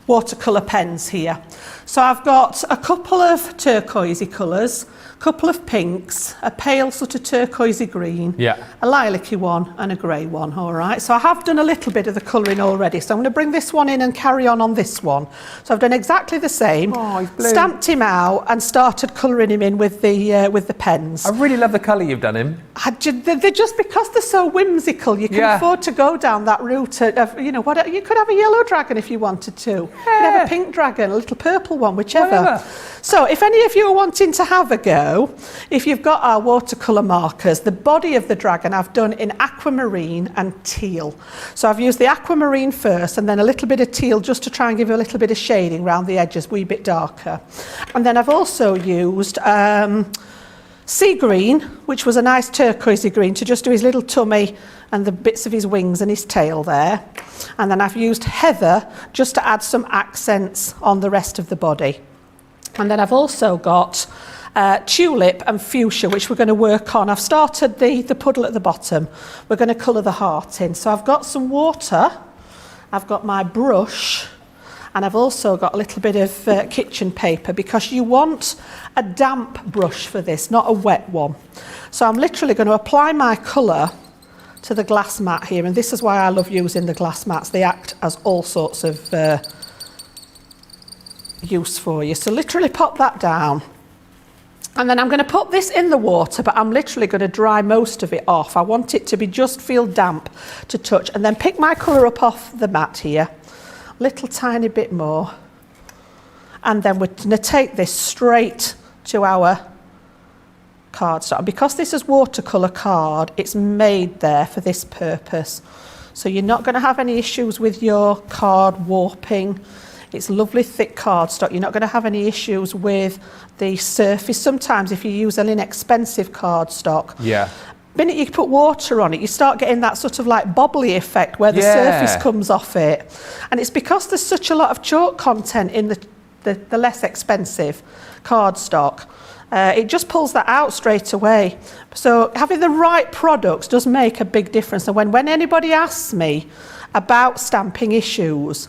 watercolour pens here. So I've got a couple of turquoisey colours, a couple of pinks, a pale sort of turquoisey green, a lilac-y one and a grey one, all right? So I have done a little bit of the colouring already, so I'm going to bring this one in and carry on this one. So I've done exactly the same, stamped him out and started colouring him in with the pens. I really love the colour you've done him. They're just because they're so whimsical, you can afford to go down that route of, you know, what you could have a yellow dragon if you wanted to. You could have a pink dragon, a little purple one, whichever. So if any of you are wanting to have a go, if you've got our watercolour markers, the body of the dragon I've done in aquamarine and teal. So I've used the aquamarine first and then a little bit of teal just to try and give you a little bit of shading around the edges, a wee bit darker. And then I've also used sea green, which was a nice turquoisey green, to just do his little tummy and the bits of his wings and his tail there. And then I've used heather just to add some accents on the rest of the body. And then I've also got tulip and fuchsia, which we're going to work on. I've started the puddle at the bottom. We're going to colour the heart in. So I've got some water, I've got my brush, and I've also got a little bit of kitchen paper because you want a damp brush for this, not a wet one. So I'm literally going to apply my colour to the glass mat here, and this is why I love using the glass mats. They act as all sorts of use for you. So literally pop that down. And then I'm going to put this in the water, but I'm literally going to dry most of it off. I want it to be just feel damp to touch. And then pick my colour up off the mat here. Little tiny bit more. And then we're going to take this straight to our cardstock. And because this is watercolour card, it's made there for this purpose. So you're not going to have any issues with your card warping. It's lovely thick cardstock. You're not going to have any issues with the surface. Sometimes if you use an inexpensive cardstock, the minute you put water on it, you start getting that sort of like bobbly effect where the surface comes off it. And it's because there's such a lot of chalk content in the less expensive cardstock. It just pulls that out straight away. So having the right products does make a big difference. And when anybody asks me about stamping issues,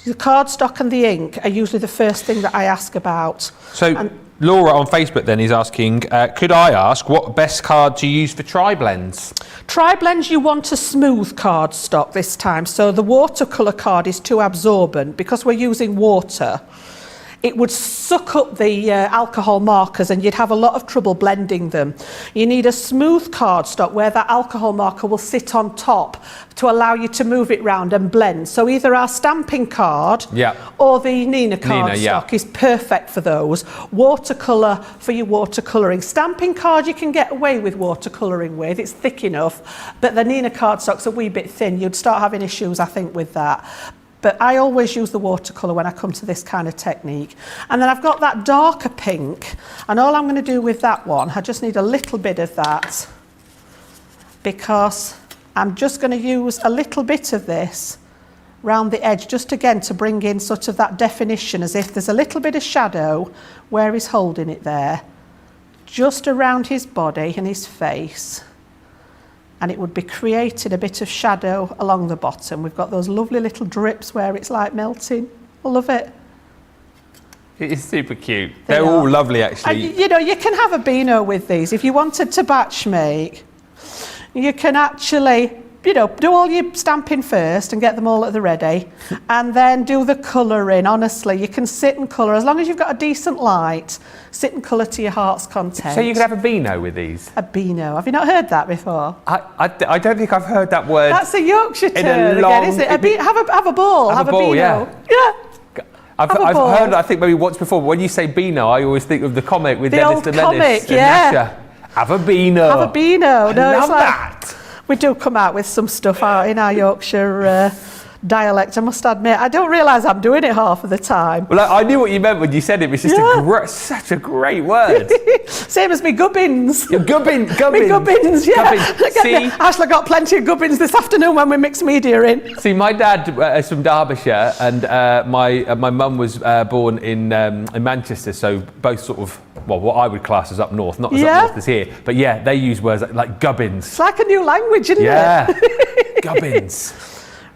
the cardstock and the ink are usually the first thing that I ask about. So Laura on Facebook then is asking, could I ask what best card to use for tri-blends? Tri-blends, you want a smooth cardstock this time. So the watercolour card is too absorbent because we're using water. It would suck up the alcohol markers and you'd have a lot of trouble blending them. You need a smooth cardstock where that alcohol marker will sit on top to allow you to move it round and blend. So either our stamping card or the Nina cardstock is perfect for those. Watercolour for your watercolouring. Stamping card you can get away with watercolouring with, it's thick enough, but the Nina cardstock's a wee bit thin. You'd start having issues, I think, with that. But I always use the watercolour when I come to this kind of technique. And then I've got that darker pink, and all I'm going to do with that one, I just need a little bit of that because I'm just going to use a little bit of this round the edge, just again to bring in sort of that definition, as if there's a little bit of shadow where he's holding it there, just around his body and his face. and it would be creating a bit of shadow along the bottom. We've got those lovely little drips where it's like melting. I love it. It is super cute. They're all lovely, actually. And, you know, you can have a Beano with these. If you wanted to batch make, you can actually, you know, do all your stamping first and get them all at the ready, and then do the colouring. Honestly, you can sit and colour. As long as you've got a decent light, sit and colour to your heart's content. So you could have a Beano with these? A Beano. Have you not heard that before? I don't think I've heard that word. That's a Yorkshire in term a long, again, isn't it? Have a ball. Have a ball, Beano. Yeah. I've ball. heard it, I think, maybe once before, but when you say Beano, I always think of the comic with The Dennis old the Menace comic, yeah. and Nasha. Have a Beano. Have a Beano. No, I love it's like, that. we do come out with some stuff out in our Yorkshire dialect, I must admit. I don't realise I'm doing it half of the time. Well, I knew what you meant when you said it. It was just such a great word. Same as me gubbins. Your gubbins. Me gubbins, yeah. Gubbins. See, Ashley got plenty of gubbins this afternoon when we mixed media in. see, my dad is from Derbyshire, and my mum was born in Manchester, so both sort of, well, what I would class as up north, not as up north as here. But yeah, they use words like gubbins. It's like a new language, isn't it? Gubbins.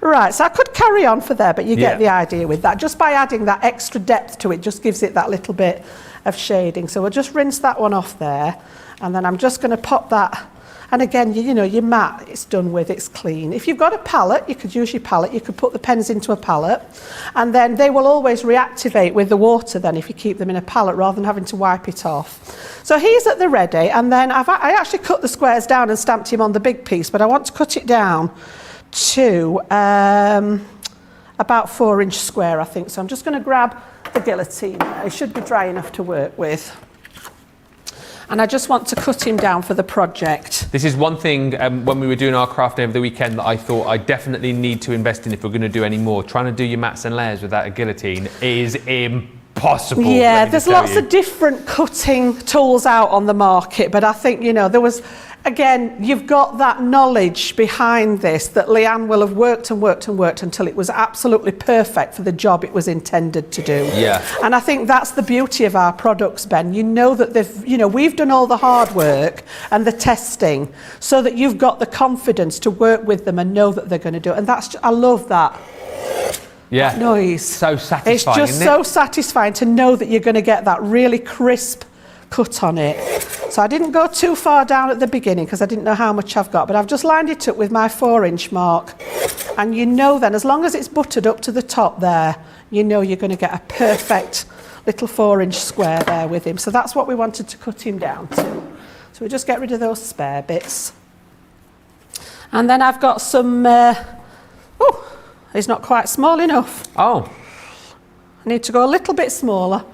Right, so I could carry on for there, but you get the idea with that. Just by adding that extra depth to it, just gives it that little bit of shading. So we'll just rinse that one off there, and then I'm just going to pop that. And again, you know, your mat, it's done with, it's clean. If you've got a palette, you could use your palette. You could put the pens into a palette, and then they will always reactivate with the water then if you keep them in a palette rather than having to wipe it off. So he's at the ready, and then I actually cut the squares down and stamped him on the big piece, but I want to cut it down to about 4-inch square, I think. So I'm just going to grab the guillotine. It should be dry enough to work with. And I just want to cut him down for the project. This is one thing when we were doing our craft day over the weekend that I thought I definitely need to invest in if we're going to do any more. Trying to do your mats and layers without a guillotine is impossible. Yeah, there's lots of different cutting tools out on the market, but I think, you know, there was, again, you've got that knowledge behind this that Leanne will have worked and worked and worked until it was absolutely perfect for the job it was intended to do. Yeah. And I think that's the beauty of our products, Ben. You know that they've, you know, we've done all the hard work and the testing so that you've got the confidence to work with them and know that they're going to do it. And that's, I love that. Yeah. That noise. So satisfying. It's just so satisfying to know that you're going to get that really crisp cut on it. So I didn't go too far down at the beginning because I didn't know how much I've got, but I've just lined it up with my 4-inch mark. And you know then, as long as it's buttered up to the top there, you know you're going to get a perfect little 4-inch square there with him. So that's what we wanted to cut him down to. So we just get rid of those spare bits. And then I've got some, he's not quite small enough. Oh. I need to go a little bit smaller.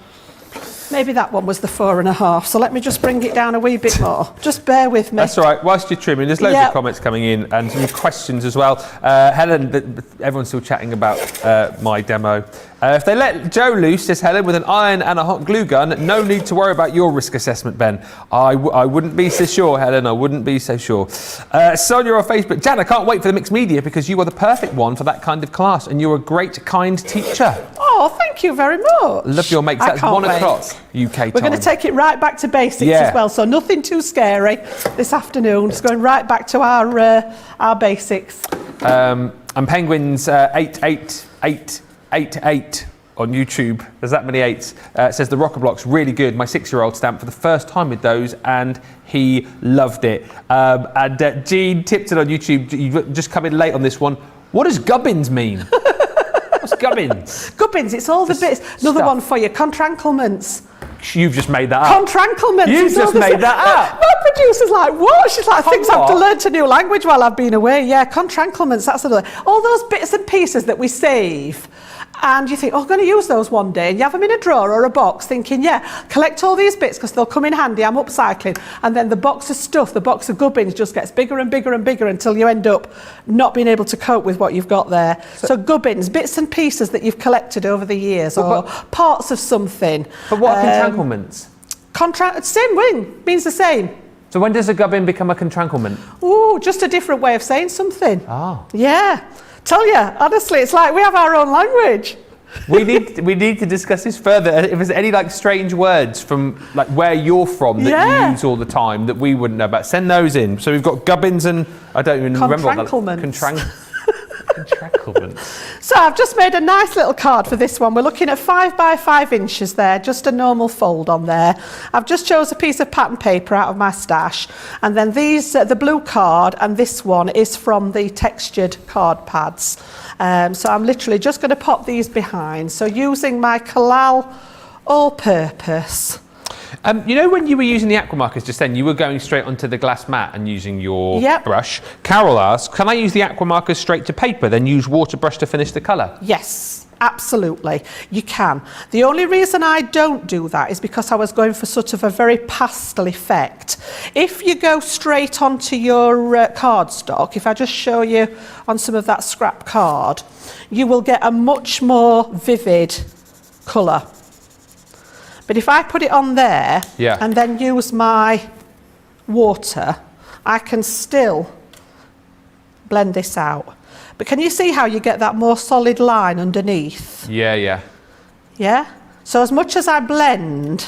Maybe that one was the 4.5, so let me just bring it down a wee bit more. Just bear with me. That's all right. Whilst you're trimming, there's loads of comments coming in and some questions as well. Helen, everyone's still chatting about my demo. If they let Joe loose, says Helen, with an iron and a hot glue gun, no need to worry about your risk assessment, Ben. I wouldn't be so sure, Helen. I wouldn't be so sure. Sonia on Facebook. Jan, I can't wait for the mixed media because you are the perfect one for that kind of class and you're a great, kind teacher. Oh, thank you very much. Love your makes. That's 1 o'clock UK time. We're going to take it right back to basics as well, so nothing too scary this afternoon. Just going right back to our basics. And Penguins 88888 on YouTube. There's that many 8s. Says the rocker block's really good. My 6-year-old stamped for the first time with those, and he loved it. And Jean Tipton on YouTube. You've just come in late on this one. What does gubbins mean? What's gubbins? Gubbins, it's all the bits. Another one for you, contranklements. You've just made that up. Contranklements. You've just made that up. My producer's like, what? She's like, I think I have to learn a new language while I've been away. Yeah, contranklements, that's another. All those bits and pieces that we save. And you think, oh, I'm going to use those one day. And you have them in a drawer or a box thinking, yeah, collect all these bits because they'll come in handy. I'm upcycling. And then the box of stuff, the box of gubbins just gets bigger and bigger and bigger until you end up not being able to cope with what you've got there. So gubbins, bits and pieces that you've collected over the years or parts of something. But what are contranklements? Same wing, means the same. So when does a gubbin become a contranklement? Ooh, just a different way of saying something. Oh. Yeah. Tell you, honestly, it's like we have our own language. We need to discuss this further. If there's any like strange words from like where you're from that you use all the time that we wouldn't know about, send those in. So we've got gubbins and I don't even remember what Contranklements. Contranklements. So I've just made a nice little card for this one. We're looking at 5 by 5 inches there, just a normal fold on there. I've just chose a piece of pattern paper out of my stash, and then these, the blue card and this one is from the textured card pads. So I'm literally just going to pop these behind. So using my Kalal all-purpose. You know when you were using the aqua markers just then, you were going straight onto the glass mat and using your brush. Carol asked, can I use the aqua markers straight to paper, then use water brush to finish the colour? Yes, absolutely, you can. The only reason I don't do that is because I was going for sort of a very pastel effect. If you go straight onto your cardstock, if I just show you on some of that scrap card, you will get a much more vivid colour. But if I put it on there and then use my water, I can still blend this out. But can you see how you get that more solid line underneath? Yeah. So as much as I blend,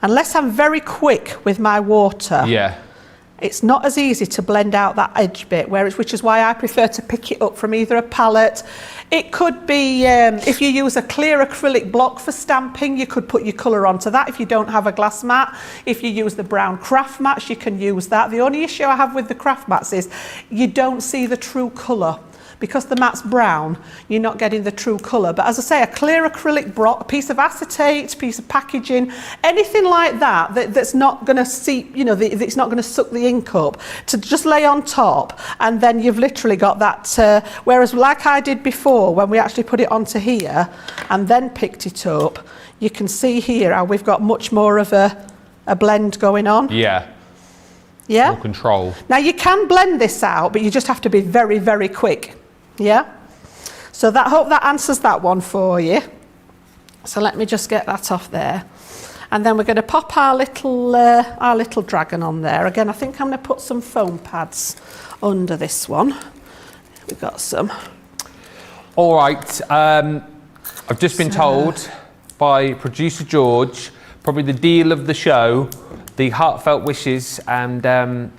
unless I'm very quick with my water, it's not as easy to blend out that edge bit, which is why I prefer to pick it up from either a palette. It could be, if you use a clear acrylic block for stamping, you could put your colour onto that if you don't have a glass mat. If you use the brown craft mats, you can use that. The only issue I have with the craft mats is you don't see the true colour. Because the mat's brown, you're not getting the true colour. But as I say, a clear acrylic block, a piece of acetate, a piece of packaging, anything like that, that's not going to seep, it's not going to suck the ink up, to just lay on top, and then you've literally got that. Whereas like I did before, when we actually put it onto here and then picked it up, you can see here how we've got much more of a blend going on. Yeah. More control. Now you can blend this out, but you just have to be very, very quick. So hope that answers that one for you. So let me just get that off there, and then we're going to pop our little dragon on there. Again, I think I'm going to put some foam pads under this one. We've got some. All right. I've just been told by producer George, probably the deal of the show, the Heartfelt Wishes and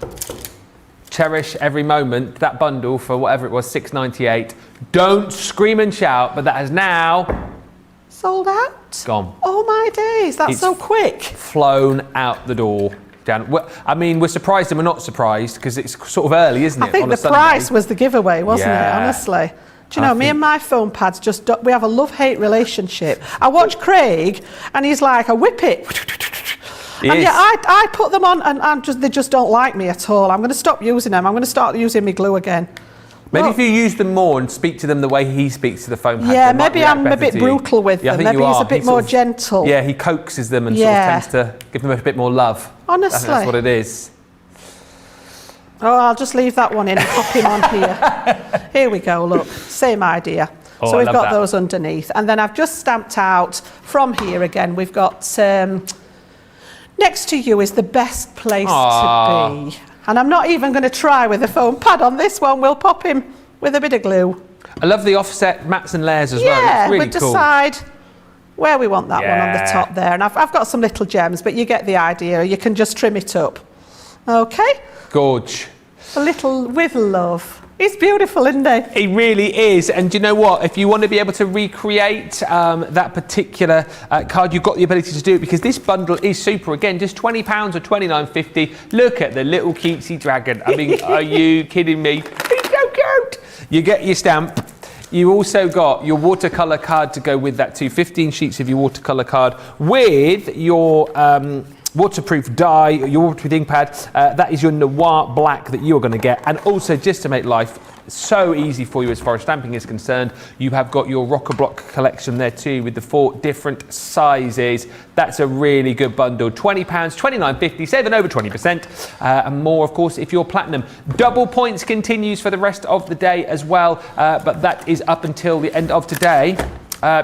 Cherish Every Moment, that bundle for whatever it was, $6.98. Don't scream and shout, but that has now sold out. Gone. Oh my days, that's so quick. Flown out the door. I mean, we're surprised and we're not surprised because it's sort of early, isn't it? I think the price was the giveaway, wasn't it? Honestly. Do you know, me and my foam pads we have a love-hate relationship. I watch Craig and he's like, I whip it. And yeah, I put them on and they just don't like me at all. I'm going to stop using them. I'm going to start using my glue again. Maybe if you use them more and speak to them the way he speaks to the foam pads. Yeah, maybe I'm a bit brutal with them. Maybe he's a bit more gentle. Yeah, he coaxes them and sort of tends to give them a bit more love. Honestly. I think that's what it is. Oh, I'll just leave that one in and pop him on here. Here we go, look. Same idea. Oh, so we've got those underneath. And then I've just stamped out from here again. We've got... next to you is the best place to be. And I'm not even going to try with a foam pad on this one. We'll pop him with a bit of glue. I love the offset mats and layers as well. It's really cool. We'll decide where we want that one on the top there. And I've got some little gems, but you get the idea. You can just trim it up. Okay? Gorge. A little with love. It's beautiful, isn't it? It really is. And do you know what? If you want to be able to recreate that particular card, you've got the ability to do it because this bundle is super. Again, just £20 or $29.50. Look at the little cutesy dragon. I mean, are you kidding me? He's so cute. You get your stamp. You also got your watercolour card to go with that too. 15 sheets of your watercolour card with your... waterproof dye, your waterproof ink pad, that is your Noir Black that you're going to get. And also, just to make life so easy for you as far as stamping is concerned, you have got your Rocker Block collection there too with the 4 different sizes. That's a really good bundle. £20, $29.50, saving over 20%. And more, of course, if you're platinum. Double points continues for the rest of the day as well, but that is up until the end of today.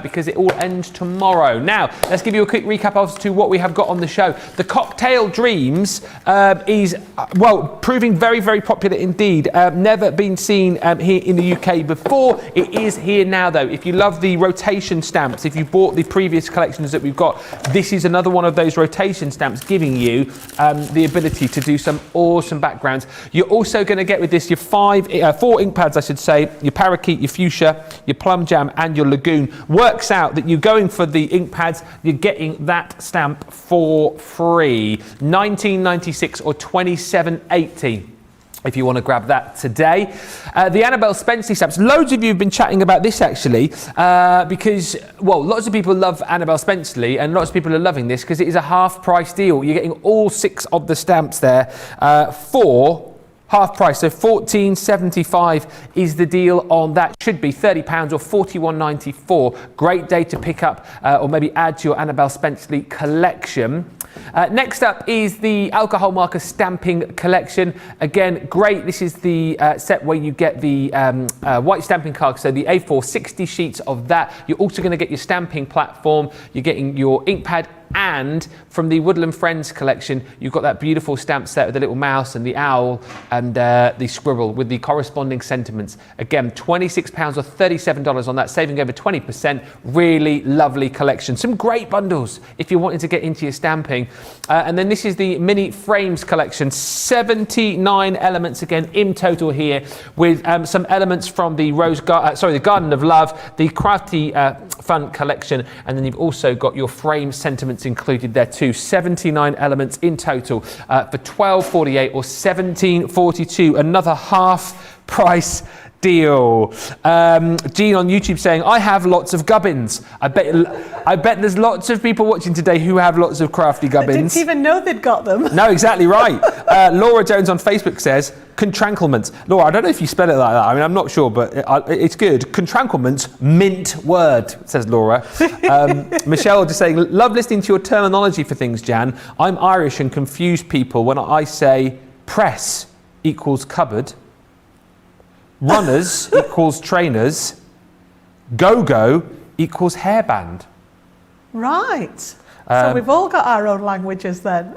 because it all ends tomorrow. Now, let's give you a quick recap as to what we have got on the show. The Cocktail Dreams is, proving very, very popular indeed. Never been seen here in the UK before. It is here now, though. If you love the rotation stamps, if you bought the previous collections that we've got, this is another one of those rotation stamps giving you the ability to do some awesome backgrounds. You're also going to get with this your 4 ink pads, I should say, your Parakeet, your Fuchsia, your Plum Jam and your Lagoon. Works out that you're going for the ink pads, you're getting that stamp for free. $19.96 or $27.80. If you want to grab that today. The Annabelle Spenceley stamps. Loads of you have been chatting about this actually because, lots of people love Annabelle Spenceley and lots of people are loving this because it is a half price deal. You're getting all 6 of the stamps there for half price, so $14.75 is the deal on that. Should be £30 or $41.94. Great day to pick up or maybe add to your Annabelle Spenceley collection. Next up is the alcohol marker stamping collection. Again, great. This is the set where you get the white stamping card, so the A4, 60 sheets of that. You're also going to get your stamping platform. You're getting your ink pad, and from the Woodland Friends collection, you've got that beautiful stamp set with the little mouse and the owl and the squirrel with the corresponding sentiments. Again, £26 or $37 on that, saving over 20%. Really lovely collection. Some great bundles if you're wanting to get into your stamping. And then this is the mini frames collection. 79 elements again in total here, with some elements from the the Garden of Love, the Crafty Fun collection, and then you've also got your frame sentiments included there too. 79 elements in total for $12.48 or $17.42. Another half price deal. Jean on YouTube saying, I have lots of gubbins. I bet there's lots of people watching today who have lots of crafty gubbins. Didn't even know they'd got them. No, exactly right. Laura Jones on Facebook says, contranklements. Laura, I don't know if you spell it like that. I mean, I'm not sure, but it's good. Contranklements, mint word, says Laura. Michelle just saying, love listening to your terminology for things, Jan. I'm Irish and confuse people when I say press equals cupboard, runners equals trainers, go-go equals hairband. Right. So we've all got our own languages then.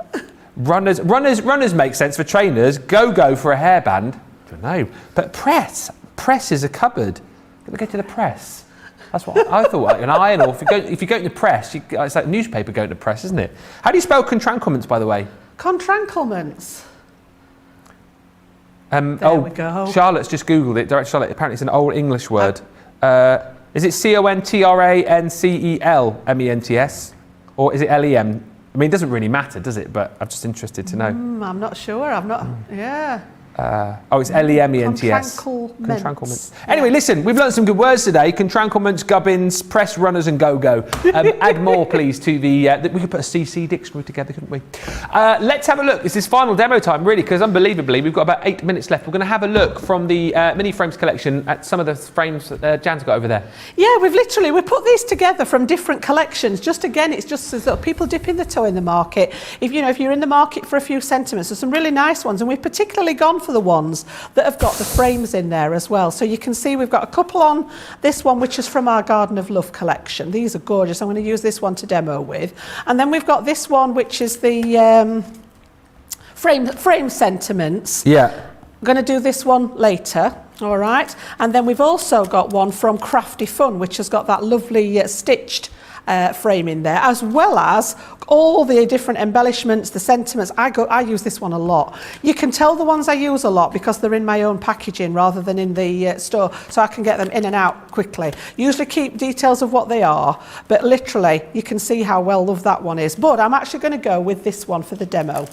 Runners make sense for trainers. Go-go for a hairband. I don't know. But press is a cupboard. Let me go to the press. That's what I thought. An iron, or if you go to the press, it's like newspaper going to press, isn't it? How do you spell contranklements, by the way? Contranklements. There we go. Charlotte's just Googled it. Direct Charlotte. Apparently, it's an old English word. Is it CONTRANCELMENTS, or is it LEM? I mean, it doesn't really matter, does it? But I'm just interested to know. I'm not sure. Yeah. It's LEMENTS. Contranklements. Anyway, listen, we've learned some good words today. Contranklements, gubbins, press, runners and go-go. Add more, please, to the... we could put a CC dictionary together, couldn't we? Let's have a look. This is final demo time, really, because unbelievably, we've got about 8 minutes left. We're going to have a look from the mini frames collection at some of the frames that Jan's got over there. Yeah, we put these together from different collections. It's just so that people dipping the toe in the market. If you're in the market for a few sentiments, there's some really nice ones, and we've particularly gone for the ones that have got the frames in there as well. So you can see we've got a couple on this one, which is from our Garden of Love collection. These are gorgeous. I'm going to use this one to demo with. And then we've got this one, which is the frame sentiments. Yeah. I'm going to do this one later. All right. And then we've also got one from Crafty Fun, which has got that lovely stitched frame in there, as well as all the different embellishments, the sentiments. I use this one a lot. You can tell the ones I use a lot because they're in my own packaging rather than in the store, so I can get them in and out quickly. Usually keep details of what they are, but literally you can see how well loved that one is. But I'm actually going to go with this one for the demo.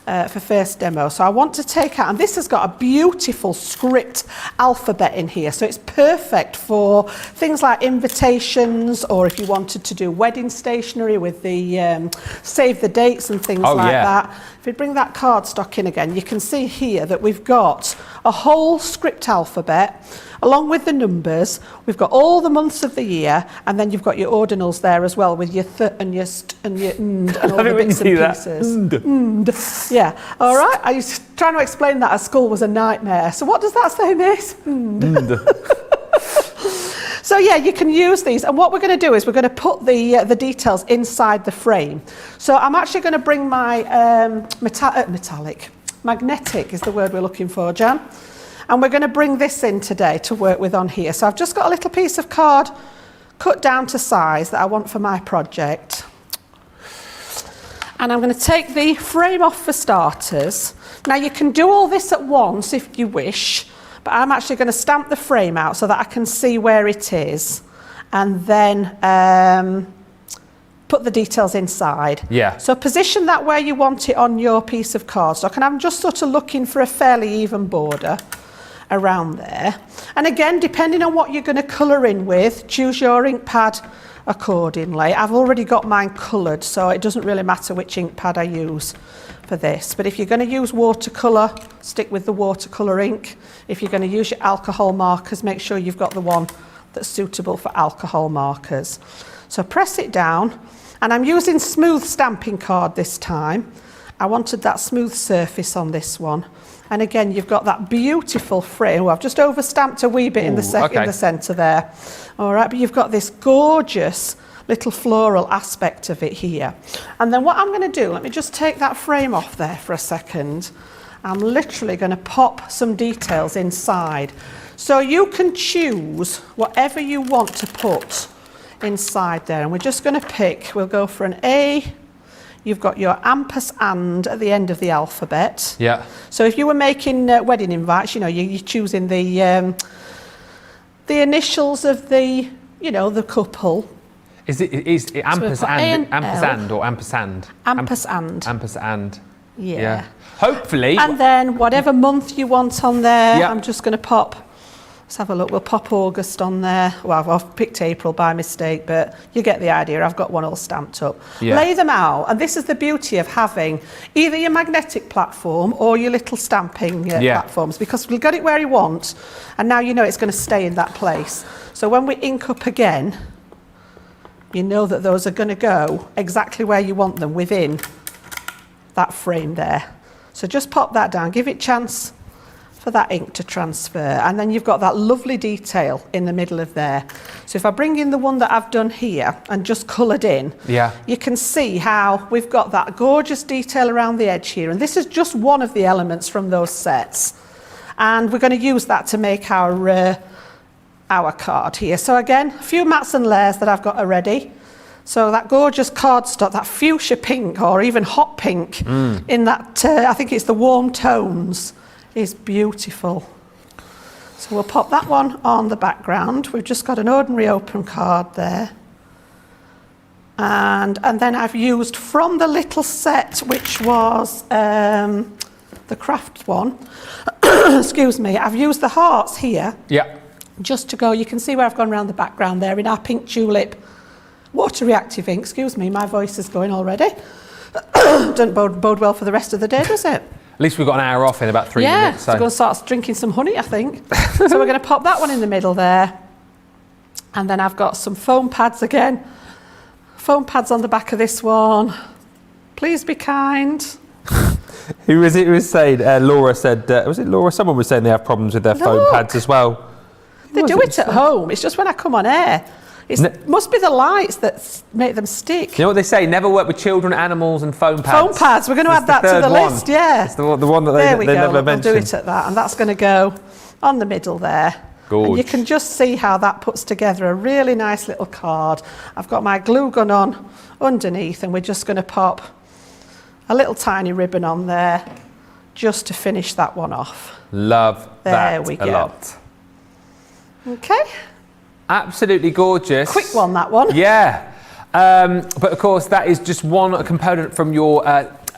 For first demo. So I want to take out, and this has got a beautiful script alphabet in here, so it's perfect for things like invitations, or if you wanted to do wedding stationery with the save the dates and things that. If we bring that cardstock in again, you can see here that we've got a whole script alphabet along with the numbers. We've got all the months of the year, and then you've got your ordinals there as well with your th and your st and your and all the bits and pieces. Yeah, all right. I was trying to explain that at school was a nightmare. So what does that say, miss? So yeah, you can use these, and what we're going to do is we're going to put the details inside the frame. So I'm actually going to bring my magnetic is the word we're looking for, Jan, and we're going to bring this in today to work with on here. So I've just got a little piece of card cut down to size that I want for my project, and I'm going to take the frame off for starters. Now you can do all this at once if you wish, but I'm actually going to stamp the frame out so that I can see where it is, and then put the details inside. Yeah. So position that where you want it on your piece of cardstock, and I'm just sort of looking for a fairly even border around there. And again, depending on what you're going to colour in with, choose your ink pad accordingly. I've already got mine coloured, so it doesn't really matter which ink pad I use for this. But if you're going to use watercolour, stick with the watercolour ink. If you're going to use your alcohol markers, make sure you've got the one that's suitable for alcohol markers. So press it down, and I'm using smooth stamping card this time. I wanted that smooth surface on this one. And again, you've got that beautiful frame. Well, I've just over stamped a wee bit in the centre there. All right, but you've got this gorgeous little floral aspect of it here. And then what I'm going to do, let me just take that frame off there for a second. I'm literally going to pop some details inside. So you can choose whatever you want to put inside there. And we're just going to pick, we'll go for an A. You've got your ampersand at the end of the alphabet. Yeah. So if you were making wedding invites, you know, you're choosing the initials of the, you know, the couple. Is it ampersand, ampersand or ampersand? Ampersand. Ampersand. Yeah. Hopefully. And then whatever month you want on there, I'm just going to pop. Let's have a look. We'll pop August on there. Well, I've picked April by mistake, but you get the idea. I've got one all stamped up. Yeah. Lay them out, and this is the beauty of having either your magnetic platform or your little stamping platforms, because we've got it where you want, and now you know it's going to stay in that place. So when we ink up again, you know that those are going to go exactly where you want them within that frame there. So just pop that down, give it a chance for that ink to transfer, and then you've got that lovely detail in the middle of there. So if I bring in the one that I've done here and just coloured in, you can see how we've got that gorgeous detail around the edge here, and this is just one of the elements from those sets, and we're going to use that to make our card here. So again, a few mats and layers that I've got already. So that gorgeous cardstock, that fuchsia pink or even hot pink in that, I think it's the warm tones, is beautiful. So we'll pop that one on the background. We've just got an ordinary open card there. And then I've used from the little set, which was the craft one, excuse me, I've used the hearts here. Yeah. Just to go, you can see where I've gone around the background there in our pink tulip water reactive ink. Excuse me, my voice is going already. Doesn't bode well for the rest of the day, does it? At least we've got an hour off in about 3 minutes. So we're going to start drinking some honey, I think. So we're going to pop that one in the middle there. And then I've got some foam pads again. Foam pads on the back of this one. Please be kind. Who was it who was saying? Laura said, was it Laura? Someone was saying they have problems with their foam pads as well. They do it at home. It's just when I come on air. It must be the lights that make them stick. You know what they say? Never work with children, animals, and foam pads. Foam pads. We're going to add that to the list. Yeah. It's the one that they never mentioned. We'll do it at that, and that's going to go on the middle there. Gorge. And you can just see how that puts together a really nice little card. I've got my glue gun on underneath, and we're just going to pop a little tiny ribbon on there just to finish that one off. Love that a lot. Okay. Absolutely gorgeous. Quick one, that one. Yeah. But of course, that is just one component from your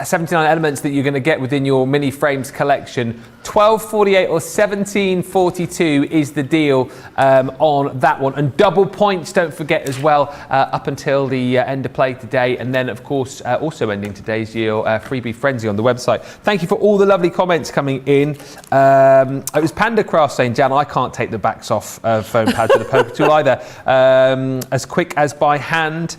79 elements that you're going to get within your mini frames collection. 12.48 or 17.42 is the deal on that one, and double points, don't forget as well, up until the end of play today, and then of course also ending today's your freebie frenzy on the website. Thank you for all the lovely comments coming in. It was Panda Craft saying, Jan, I can't take the backs off foam pads with a poker tool either, as quick as by hand.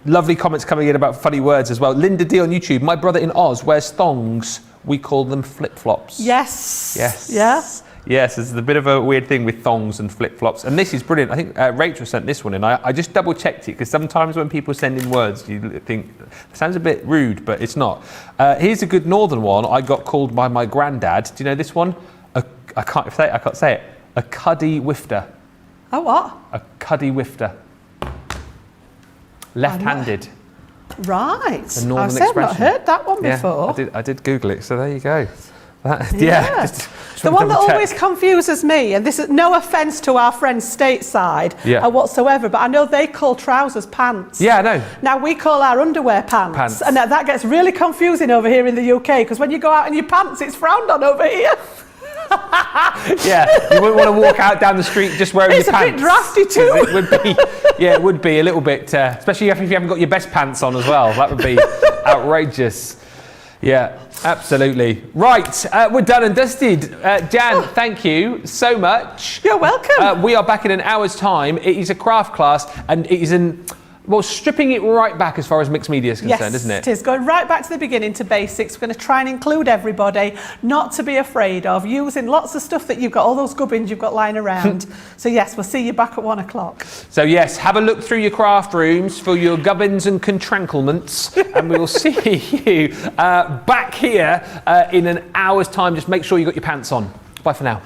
Lovely comments coming in about funny words as well. Linda D on YouTube, my brother in Oz wears thongs. We call them flip-flops. Yes. Yes. Yes. Yes, there's a bit of a weird thing with thongs and flip-flops. And this is brilliant. I think Rachel sent this one in. I just double-checked it because sometimes when people send in words, you think, it sounds a bit rude, but it's not. Here's a good northern one. I got called by my granddad. Do you know this one? I can't say it. A cuddy wifter. A what? A cuddy wifter. Left-handed. Right. A northern I've expression. not heard that one before. I did Google it, so there you go. Just the one that always confuses me, and this is no offence to our friends stateside or whatsoever, but I know they call trousers pants. Yeah, I know. Now we call our underwear pants. And that gets really confusing over here in the UK, because when you go out in your pants, it's frowned on over here. Yeah, you wouldn't want to walk out down the street just wearing your pants. It's a bit drafty too. It would be, it would be a little bit, especially if you haven't got your best pants on as well. That would be outrageous. Yeah, absolutely. Right, we're done and dusted. Jan, thank you so much. You're welcome. We are back in an hour's time. It is a craft class, and it is stripping it right back as far as mixed media is concerned, isn't it? Yes, it is. Going right back to the beginning, to basics. We're going to try and include everybody, not to be afraid of, using lots of stuff that you've got, all those gubbins you've got lying around. So yes, we'll see you back at 1 o'clock. So yes, have a look through your craft rooms for your gubbins and contranklements, and we will see you back here in an hour's time. Just make sure you got your pants on. Bye for now.